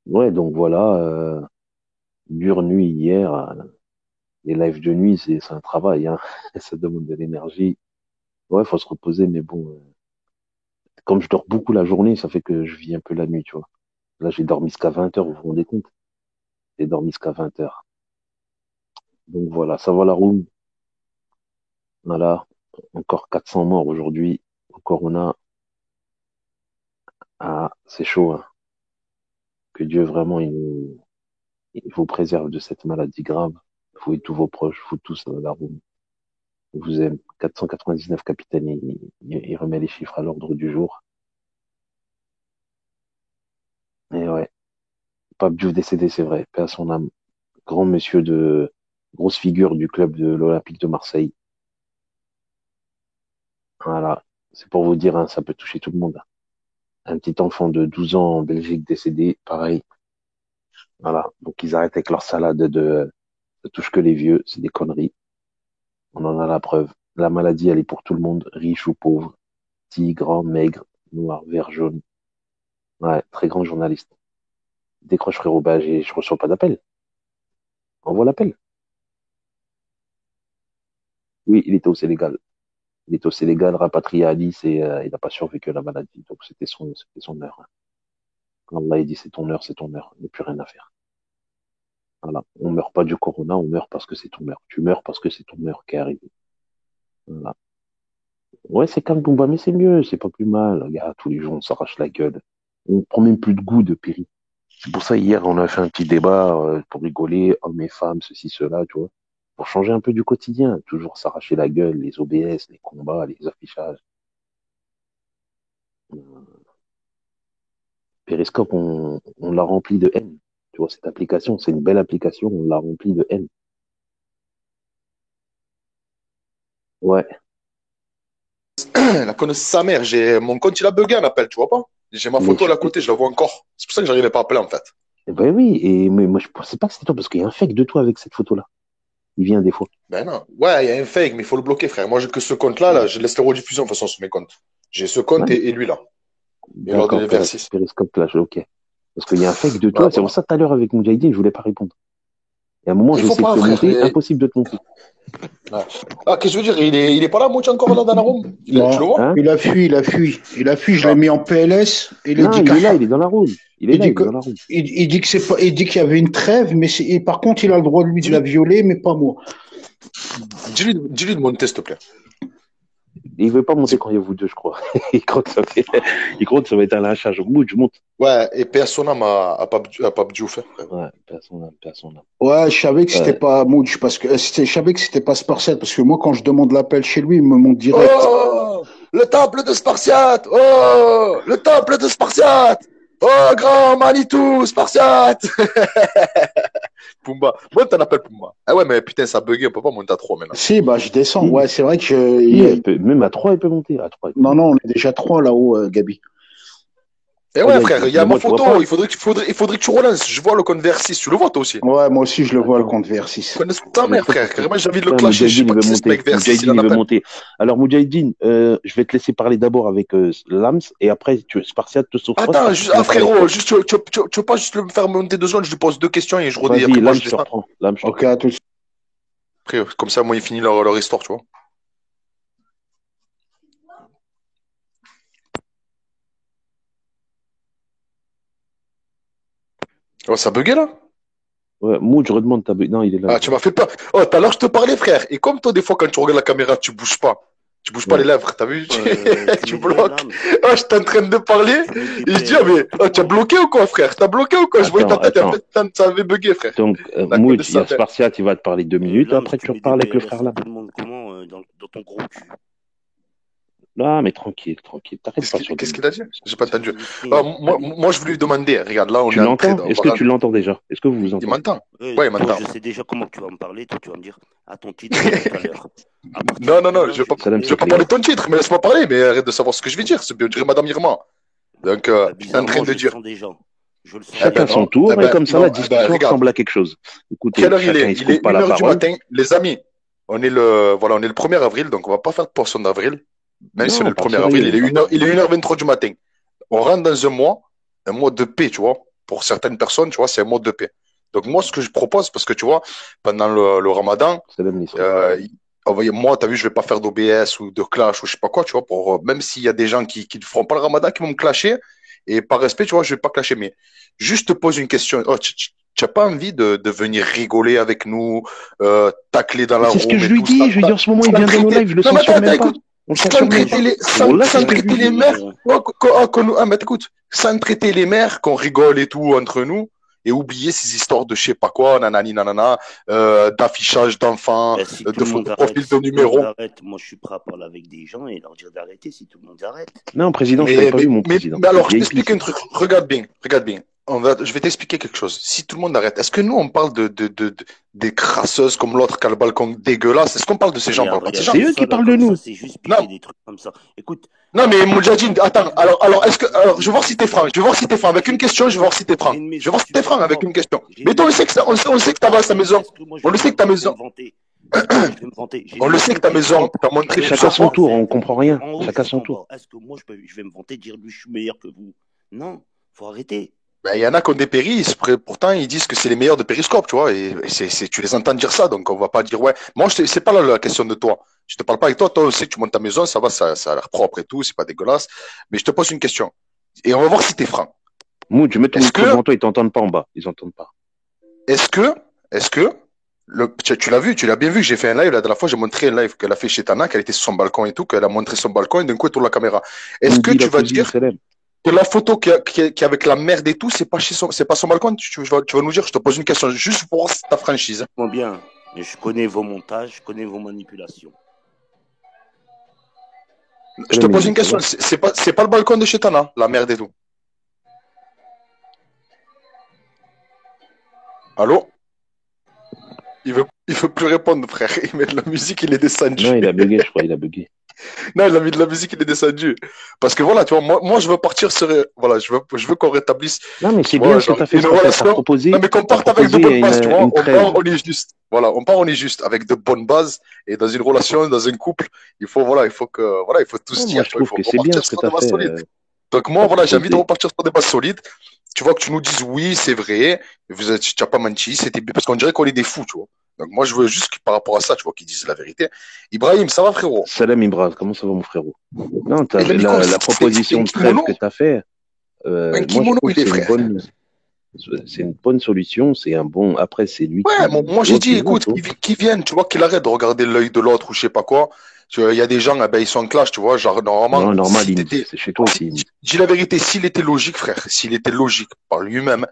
Ouais, donc voilà, dure nuit hier. Les lives de nuit, c'est un travail, hein. Ça demande de l'énergie. Ouais, faut se reposer, mais bon, comme je dors beaucoup la journée, ça fait que je vis un peu la nuit, tu vois. Là, j'ai dormi jusqu'à 20 heures, vous vous rendez compte? J'ai dormi jusqu'à 20 heures. Donc voilà, ça va la room. Voilà. Encore 400 morts aujourd'hui au Corona. Ah, c'est chaud, hein. Que Dieu vraiment, il vous préserve de cette maladie grave. Vous et tous vos proches, vous tous, la room. Il vous aime. 499 capitaine, il remet les chiffres à l'ordre du jour. Et ouais, Pape Diouf décédé, c'est vrai. Paix à son âme. Grand monsieur de grosse figure du club de l'Olympique de Marseille. Voilà. C'est pour vous dire, hein, ça peut toucher tout le monde. Un petit enfant de 12 ans en Belgique décédé, pareil. Voilà. Donc ils arrêtent avec leur salade de ça touche que les vieux, c'est des conneries. On en a la preuve. La maladie, elle est pour tout le monde, riche ou pauvre, petit, grand, maigre, noir, vert, jaune. Ouais, très grand journaliste. Décroche frérot, bah, je reçois pas d'appel. Envoie l'appel. Oui, il était au Sénégal. Il était au Sénégal, rapatrié à Nice et il n'a pas survécu à la maladie. Donc c'était son heure. Quand Allah il dit c'est ton heure. Il n'y a plus rien à faire. Voilà. On meurt pas du corona, on meurt parce que c'est ton heure. Tu meurs parce que c'est ton heure qui est arrivée. Voilà. Ouais, c'est calme, Bumba, mais c'est mieux, c'est pas plus mal. Regarde, tous les jours, on s'arrache la gueule. On prend même plus de goût de péri. C'est pour ça, hier, on a fait un petit débat pour rigoler, hommes et femmes, ceci, cela, tu vois. Pour changer un peu du quotidien. Toujours s'arracher la gueule, les OBS, les combats, les affichages. Periscope, on l'a rempli de haine. Tu vois, cette application, c'est une belle application, on l'a rempli de haine. Ouais, La connaisse sa mère. Mon compte, il a bugué un appel, tu vois pas? J'ai ma mais photo là à côté, je la vois encore. C'est pour ça que j'arrivais pas à appeler, en fait. ben oui, mais moi, je pensais pas que c'était toi, parce qu'il y a un fake de toi avec cette photo-là. Il vient des fois. Ben non. Ouais, il y a un fake, mais il faut le bloquer, frère. Moi, j'ai que ce compte-là, là, je laisse les rediffusions, de toute façon, sur mes comptes. J'ai ce compte Ouais, et lui, là. Et l'ordre d'accord, des VR6. Periscope, là, ok. Parce qu'il y a un fake de Ouais, toi, c'est pour voilà. ça tout à l'heure avec Moudjahidine, je voulais pas répondre. Et à un moment, Il j'ai faut essayé de pas, te frère. monter, impossible de te monter. Ouais. Ah, qu'est-ce que je veux dire? Il est pas là, Mouch, encore, là, dans la room? Tu le Non, vois? Hein? il a fui, je l'ai Ah. mis en PLS, et il a Non, dit il est là, cacha. il est dans la room. Il est Il là, dit il est que, dans la room. il dit que c'est pas, il dit qu'il y avait une trêve, mais et par contre, il a le droit, lui, de la Dis-lui, violer, mais pas moi. dis-lui de monter, s'il te plaît. Et il veut pas monter Dis- quand il y a vous deux, je crois. Il croit que ça va être un lynchage. Moudj, monte. Ouais, et paix à son âme à Pape Diouf, hein, frère. Ouais, paix à son âme, paix à son âme. Ouais, je savais que c'était Ouais. pas Mouch, parce que je savais que c'était pas Spartiate, parce que moi, quand je demande l'appel chez lui, il me monte direct. Oh, le temple de Spartiate! Oh, le temple de Spartiate! Oh, grand Manitou, Spartiate! Pumba. Monte un appel Pumba. Ah ouais, mais putain, ça a bugué, on peut pas monter à 3 maintenant. Si, bah, je descends. Si, Ouais, c'est vrai que si, même à 3, il peut monter. À 3, il peut non, monter. non, on est déjà trois là-haut, Gabi. Eh ouais, Regarde, frère, il y mais a ma moi, tu vois photo. pas. Il faudrait que tu relances. Je vois le compte VR6. Tu le vois, toi aussi. Ouais, moi aussi, je le vois, le Attends, compte VR6. Connais ta mais mère, toi, frère. Carrément, j'ai envie de le putain, clasher. Je sais Moudjahidine, pas il veut qui c'est ce monter. mec VR6, il Moudjahidine, en il veut appelle. monter. Alors, Moudjahidine, je vais te laisser parler d'abord avec Lams, et après, Spartiate te sauve pas. Attends, Spartiate, juste, il ah va parler avec frérot, toi. juste, tu veux pas juste me faire monter 2 secondes, je lui pose 2 questions et Vas-y, après moi Lams, je je te descends. reprends. Lams, je te Ok, reprends. à tout de suite. Après, comme ça, moi, ils finissent leur histoire, tu vois. Oh, ça bugué là? Ouais, Moudj, je redemande ta... Non, il est là, Ah, il est tu là. m'as fait peur. Oh, tout à l'heure, je te parlais, frère. Et comme toi, des fois, quand tu regardes la caméra, tu bouges pas. Tu bouges pas les Ouais. lèvres, t'as vu? Tu Tu mets bien bloques. l'âme, Oh, j'étais en train de parler tu mets des et je dis, ah, PLS mais sur tout oh, le tu as monde. bloqué ou quoi, frère? T'as bloqué ou quoi? Je voyais ta Attends, tête et en attends. fait, ça avait bugué, frère. Donc, La connaisse Moudj, il y sa a mère. Spartiate, il va te parler 2 minutes, Lame, après tu tu mets des reparles avec le PLS frère sur Lams. tout le monde. Comment dans ton gros cul? Ah, mais tranquille, tranquille. T'arrêtes Qu'est-ce pas qu'il sur deux qu'est-ce qu'il minutes. a dit? J'ai pas entendu. Des Ah, skins. moi, je voulais lui demander, regarde, là, on Tu est entré l'entends? dans, Est-ce que voilà. tu l'entends déjà? Est-ce que vous vous Il entendez? m'entend? Ouais, Ouais, il toi, m'entend. je sais déjà comment tu vas me parler. Toi, tu vas me dire, à ton titre tout à l'heure. À partir Non, de non, tout à non, l'heure, je vais Salam je vais parler. pas Sekli. parler de ton titre, mais laisse-moi parler, mais arrête de savoir ce que je vais dire. C'est bien, je dirais Madame Irma. Donc, Bah, il est en train bizarrement, de je le dire, sens déjà. Je le sens eh Chacun ben déjà. son non, tour, et comme ça, la non, discussion regarde, ressemble à quelque chose. quelle Écoutez, heure il chacun, est? il se Il est coupe pas une la heure du parole. matin. Les amis, on est le 1er avril, donc on va pas faire de poisson d'avril. Même si on Non, est on le parle 1er avril, sérieux. il est 1h23 du matin. On rentre dans un mois de paix, tu vois. Pour certaines personnes, tu vois, c'est un mois de paix. Donc moi, ce que je propose, parce que tu vois, pendant le Ramadan, Salam l'Isra. euh, moi, t'as vu, je vais pas faire d'OBS ou de clash ou je sais pas quoi, tu vois, pour, même s'il y a des gens qui ne feront pas le ramadan, qui vont me clasher, et par respect, tu vois, je vais pas clasher, mais juste te pose une question. Oh, tu n'as pas envie de venir rigoler avec nous, tacler dans Mais la c'est ce que room je et lui tout dis. ça, Je lui dis en ce moment, il sans vient dans nos traiter, lives, je le non, mais censure attends, même pas. écoute, On le censure même pas. Wallah, c'est sans ce que je lui traiter les dis. mères, mais traiter les mères, qu'on rigole et tout entre nous, et oublier ces histoires de je sais pas quoi, nanani nanana, d'affichage d'enfants, Ben, si tout de le monde photos arrête, profil de si tout le monde numéro. arrête, moi je suis prêt à parler avec des gens et leur dire d'arrêter si tout le monde arrête. Non, président, je paye Mais, pas lui, mon président. mais C'est alors, je VIP, t'explique un ça. truc. Regarde bien, regarde bien. Je vais t'expliquer quelque chose. Si tout le monde arrête, est-ce que nous, on parle des crasseuses comme l'autre qui a le balcon dégueulasse? Est-ce qu'on parle de ces gens? On parle pas de ces gens. C'est eux qui parlent de Comme ça, nous. c'est juste Non, piquer des trucs comme ça. Écoute, non, mais Moudjahidine, attends. Alors, alors, je vais voir si t'es franc. Je vais voir si t'es franc. Avec une question, je vais voir si t'es j'ai franc. une Je vais maison voir si t'es franc super avec propre. une question. J'ai Mais une toi, maison super propre. on sait que t'as ta maison. Est-ce que moi je On vais le me sait que ta vanter? Je vais maison, me vanter. Est-ce que moi je vais me vanter? J'ai on une le sait maison que ta qui est maison, propre t'as montré de Chacun plusieurs son fois. A à tour, on Z, comprend de rien. en haut Chacun son jusqu'en tour. bas. Est-ce que moi je vais me vanter, dire lui je suis meilleur que vous? Non, faut arrêter. Ben, il y en a qui ont des péris, pourtant ils disent que c'est les meilleurs de Périscope, tu vois, et tu les entends dire ça, donc on va pas dire ouais. Moi, c'est pas là la question de toi. Je te parle pas avec toi, toi aussi tu montes ta maison, ça va, ça a l'air propre et tout, c'est pas dégueulasse. Mais je te pose une question, et on va voir si t'es franc. Moud, je mets ton Est-ce micro que, devant toi, ils t'entendent pas en bas. Ils entendent pas. est-ce que, est-ce que, tu l'as vu, tu l'as bien vu que j'ai fait un live la dernière fois, j'ai montré un live qu'elle a fait chez Tana, qu'elle était sur son balcon et tout, qu'elle a montré son balcon et d'un coup elle tourne la caméra. Est-ce que Moudi, la tu vas cousine, dire Salem. que la photo qui est avec la merde et tout, c'est pas son balcon? Tu vas nous dire, je te pose une question juste pour voir ta franchise. Moi bien, je connais vos montages, je connais vos manipulations. Je te Salem, il pose dit, une ça question, va? c'est pas le balcon de chez Tana, la merde et tout. Allô? Il veut plus répondre, frère. Il met de la musique, il est Non, descendu. il a bugué, je crois, il a bugué. Non, il a mis de la musique, il est descendu. Parce que voilà, tu vois, moi je veux partir sur, voilà, je veux qu'on rétablisse, Non, mais tu c'est bien vois, ce que genre, tu as fait, une Spartiate. relation. Non, mais qu'on T'as parte avec de proposé bonnes bases, tu vois. une On part, trêve. on est juste. Voilà, on part, on est juste. Avec de bonnes bases. Et dans une relation, dans un couple, il faut tout Ouais, se moi, dire, je tu vois. Il trouve faut que c'est bien repartir ce que sur tu des as bases fait. solides. Donc moi, T'as voilà, j'ai envie de proposé. repartir sur des bases solides. Tu vois, que tu nous dises oui, c'est vrai. Tu n'as pas menti, c'était parce qu'on dirait qu'on est des fous, tu vois. Donc moi, je veux juste que par rapport à ça, tu vois, qu'ils disent la vérité. Ibrahim, ça va, frérot? Salam Ibraz, comment ça va, mon frérot? Non, Et le micro, la proposition un de trêve kimono. que tu as fait, Un moi, je kimono, trouve il que est frère. c'est une bonne solution. C'est un bon. Après, c'est lui Ouais, qui. moi C'est j'ai eux qui dit, voient, écoute, tu vois. qu'ils viennent, tu vois, qu'il arrête de regarder l'œil de l'autre ou je sais pas quoi. Tu vois, il y a des gens, eh ben, ils sont en clash, tu vois, genre, normalement, Non, normal, si Ims. t'étais, C'est chez toi aussi, Ims. dis la vérité, s'il était logique, frère, s'il était logique par lui-même,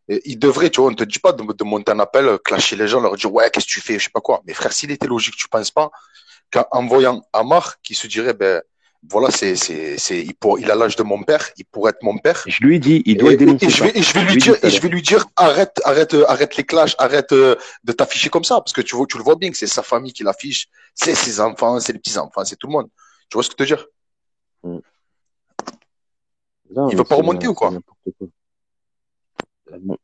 il devrait, tu vois, on te dit pas de monter un appel, clasher les gens, leur dire, ouais, qu'est-ce que tu fais, je sais pas quoi. Mais frère, s'il était logique, tu penses pas qu'en voyant Amar, qui se dirait, ben, voilà, il a l'âge de mon père, il pourrait être mon père. Je lui ai dit, il doit dénoncer ça. Je vais Je lui lui ai dit dire, tout à l'heure. arrête les clashs, arrête de t'afficher comme ça, parce que tu le vois bien que c'est sa famille qui l'affiche, c'est ses enfants, c'est les petits enfants, c'est tout le monde. Tu vois ce que je veux dire? Mm. Non, Il mais veut pas remonter ou c'est quoi? n'importe quoi. Bon,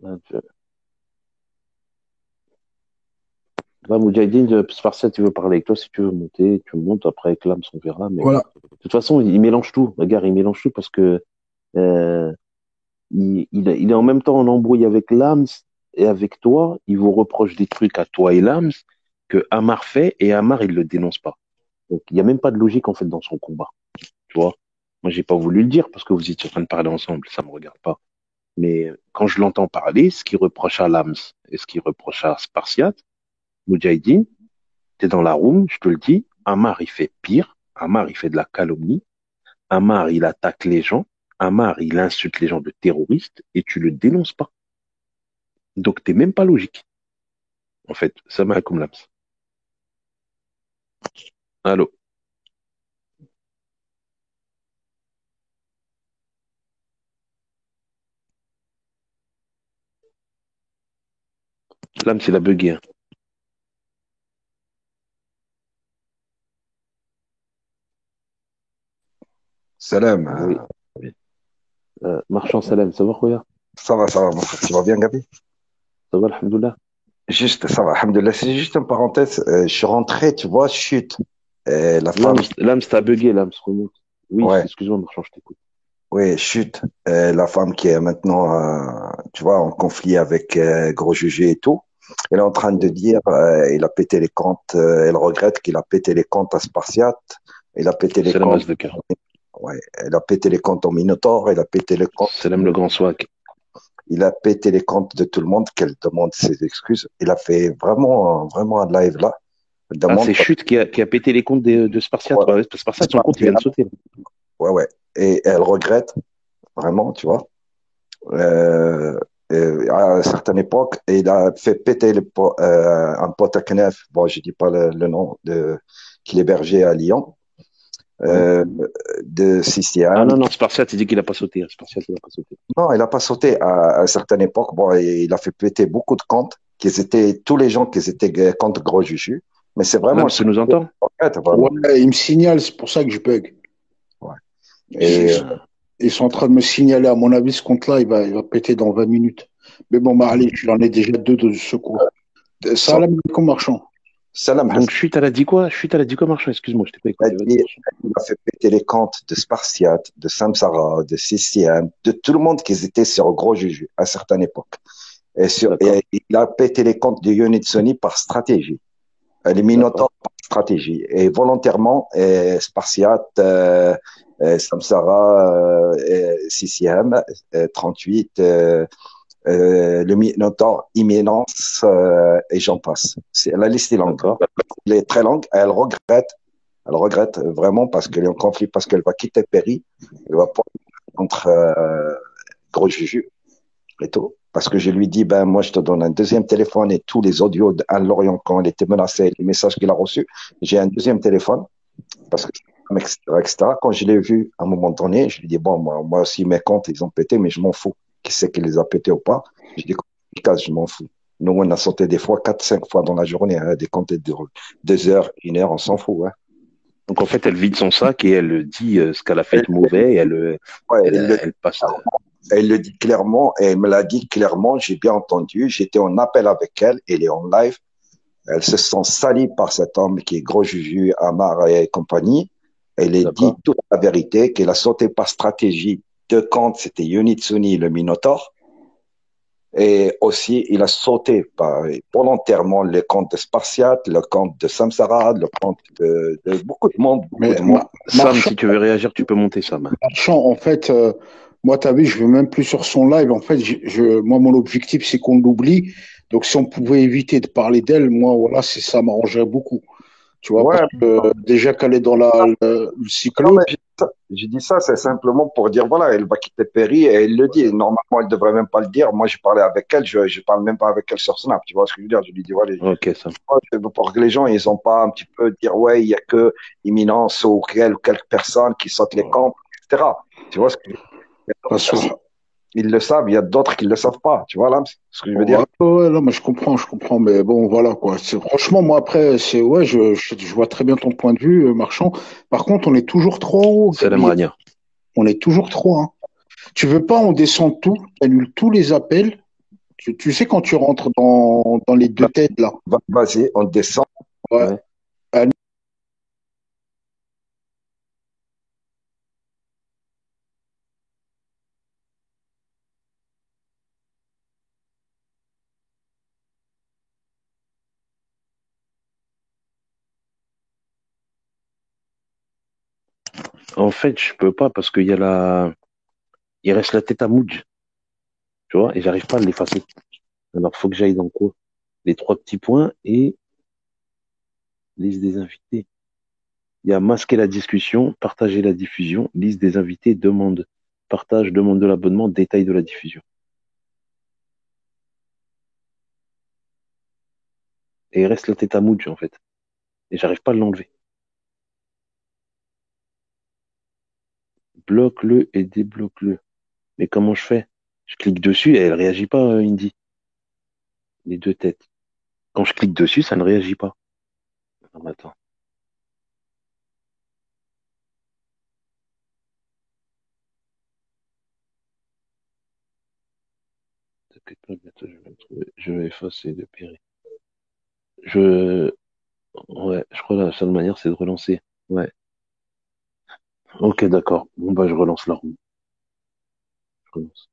là, Moudjahidine, Spartiate, tu veux parler avec toi. Si tu veux monter, tu montes. Après, avec l'âme, on verra. Mais Voilà. de toute façon, il mélange tout. Regarde, il mélange tout parce que euh, il est en même temps en embrouille avec Lams et avec toi. Il vous reproche des trucs à toi et Lams que Amar fait et Amar, il le dénonce pas. Donc, il n'y a même pas de logique, en fait, dans son combat. Tu vois? Moi, j'ai pas voulu le dire parce que vous étiez en train de parler ensemble. Ça me regarde pas. Mais quand je l'entends parler, ce qu'il reproche à Lams et ce qu'il reproche à Spartiate, Moudjahidine, t'es dans la room, je te le dis, Amar, il fait pire. Amar, il fait de la calomnie. Amar, il attaque les gens. Amar, il insulte les gens de terroristes et tu le dénonces pas. Donc, t'es même pas logique. En fait, ça m'a comme Lams. Allô? Lams, il a bugué. Hein. Salam. Oui. Marchand Salam, ça va, Khoya? Ça va, mon frère. Tu vas bien, Gabi? Ça va, alhamdoulilah? Juste, ça va, alhamdoulilah. C'est juste une parenthèse. Je suis rentré, tu vois, chute. La femme, Lams, t'as bugué, Lams, remonte. Oui, ouais, excuse-moi, Marchand, je t'écoute. ouais, chute. La femme qui est maintenant, tu vois, en conflit avec Gros Jugé et tout. Elle est en train de dire, il a pété les comptes, elle regrette qu'il a pété les comptes à Spartiate, il a pété les C'est la comptes, masse de cœur. ouais, il a pété les comptes au Minotaur, il a pété les comptes, C'est le grand swag. il a pété les comptes de tout le monde, qu'elle demande ses excuses. Il a fait vraiment un live là. Elle Ah, demande, c'est Chute qui a pété les comptes de Spartiate. ouais, Ouais, Spartiate, son compte, il vient de sauter. ouais, ouais. Et elle regrette, vraiment, tu vois. Euh, à une certaine époque, il a fait péter un pote à Knef, bon, je dis pas le nom, qu'il hébergeait à Lyon, Ouais. euh, de Ah CCM. non, non, Spartiate, il dit qu'il a pas sauté. Spartiate, il a pas sauté. Non, il n'a pas sauté à une certaine époque. Bon, il a fait péter beaucoup de comptes, tous les gens qui étaient contre Gros Juju. Mais c'est vraiment Lams, ça. tu nous entends? Voilà. Ouais, il me signale, c'est pour ça que je bug. Ouais. Et Putain. Ils sont en train de me signaler, à mon avis, ce compte-là, il va péter dans 20 minutes. Mais bon, bah, allez, j'en ai déjà deux de secours. Salam alaikum, marchand. Salam Hassan, Donc, Chute, elle a dit quoi? Chute, elle a dit quoi, Marchand? Excuse-moi, je t'ai pas a écouté. Vas-y, dit, Marchand. il a fait péter les comptes de Spartiate, de Samsara, de CCM, de tout le monde qui était sur Gros Juju à une certaine époque. D'accord, Et il a pété les comptes de Unit Sony par stratégie. Les d'accord. Minotaurs par stratégie. Et volontairement, Spartiate, Samsara, CCM, 38, le Minotaur, Imminence, et j'en passe. La liste est longue. D'accord. Elle est très longue. Elle regrette vraiment parce qu'elle est en conflit, parce qu'elle va quitter Perry. Elle va pas contre Gros Juju et tout. Parce que je lui dis, ben, moi, je te donne un deuxième téléphone et tous les audios d'Anne Lorient quand elle était menacée, les messages qu'il a reçus. J'ai un deuxième téléphone parce que, etc., etc. Quand je l'ai vu à un moment donné, je lui dis, bon, moi aussi, mes comptes, ils ont pété, mais je m'en fous. Qui c'est qui les a pétés ou pas? Je dis, je m'en fous. Nous, on a sauté des fois 4, 5 fois dans la journée, hein, des comptes de 2 heures, 1 heure, on s'en fout. Hein. Donc, en fait, elle vide son sac et elle dit ce qu'elle a fait Elle, de mauvais et ouais, elle passe. elle le dit clairement, et elle me l'a dit clairement, j'ai bien entendu, j'étais en appel avec elle, elle est en live, elle se sent salie par cet homme qui est Gros Juju, Amar et compagnie. Elle a dit D'accord. toute la vérité, qu'elle a sauté par stratégie. Deux comptes, c'était Unitsuni, le Minotaur. Et aussi, il a sauté volontairement le compte de Spartiate, le compte de Samsara, le compte de beaucoup de monde, beaucoup Mais de monde. Sam, Marchand, si tu veux réagir, tu peux monter, Sam. Marchand, en fait, moi, tu as vu, je ne vais même plus sur son live. En fait, moi, mon objectif, c'est qu'on l'oublie. Donc, si on pouvait éviter de parler d'elle, moi, voilà, ça m'arrangerait beaucoup. Tu vois, parce Ouais, que déjà qu'elle est dans le non, cyclo, mais j'ai dit ça, c'est simplement pour dire, voilà, elle va quitter Perry et elle le dit. Normalement, elle devrait même pas le dire. Moi, j'ai parlé avec elle, je parle même pas avec elle sur Snap. Tu vois ce que je veux dire? Je lui dis, voilà, Ok, Sam. pour que les gens, ils ont pas un petit peu dire, ouais, il y a que Imminence ou quelques personnes qui sautent les camps, etc. Tu vois ce que je veux dire? Il y a d'autres parce que, personnes, ils le savent, il y a d'autres qui le savent pas. Tu vois là, ce que je veux dire? ouais, ouais, non, mais je comprends, mais bon, voilà, quoi. Franchement, moi, après, ouais, je vois très bien ton point de vue, Marchand. Par contre, on est toujours trop en haut, Salam Gabi. Rania. On est toujours trop, hein. Tu veux pas, on descend tout, annule tous les appels. Tu sais, quand tu rentres dans les deux têtes, là, Vas-y, on descend. ouais, Ouais. annule. En fait, je peux pas parce qu'il y a il reste la tête à Moudj, tu vois, et j'arrive pas à l'effacer. Alors, faut que j'aille dans quoi? Les trois petits points et liste des invités. Il y a masquer la discussion, partager la diffusion, liste des invités, demande, partage, demande de l'abonnement, détail de la diffusion. Et il reste la tête à Moudj, en fait. Et j'arrive pas à l'enlever. Bloque-le et débloque-le. Mais comment je fais? Je clique dessus et elle réagit pas, Indy. Les deux têtes. Quand je clique dessus, ça ne réagit pas. Non, mais attends. T'inquiète pas, bientôt je vais le trouver. Je vais effacer de Péri. Je, ouais, je crois que la seule manière, c'est de relancer. Ouais. Ok, d'accord. Bon, bah, je relance la roue. Je relance.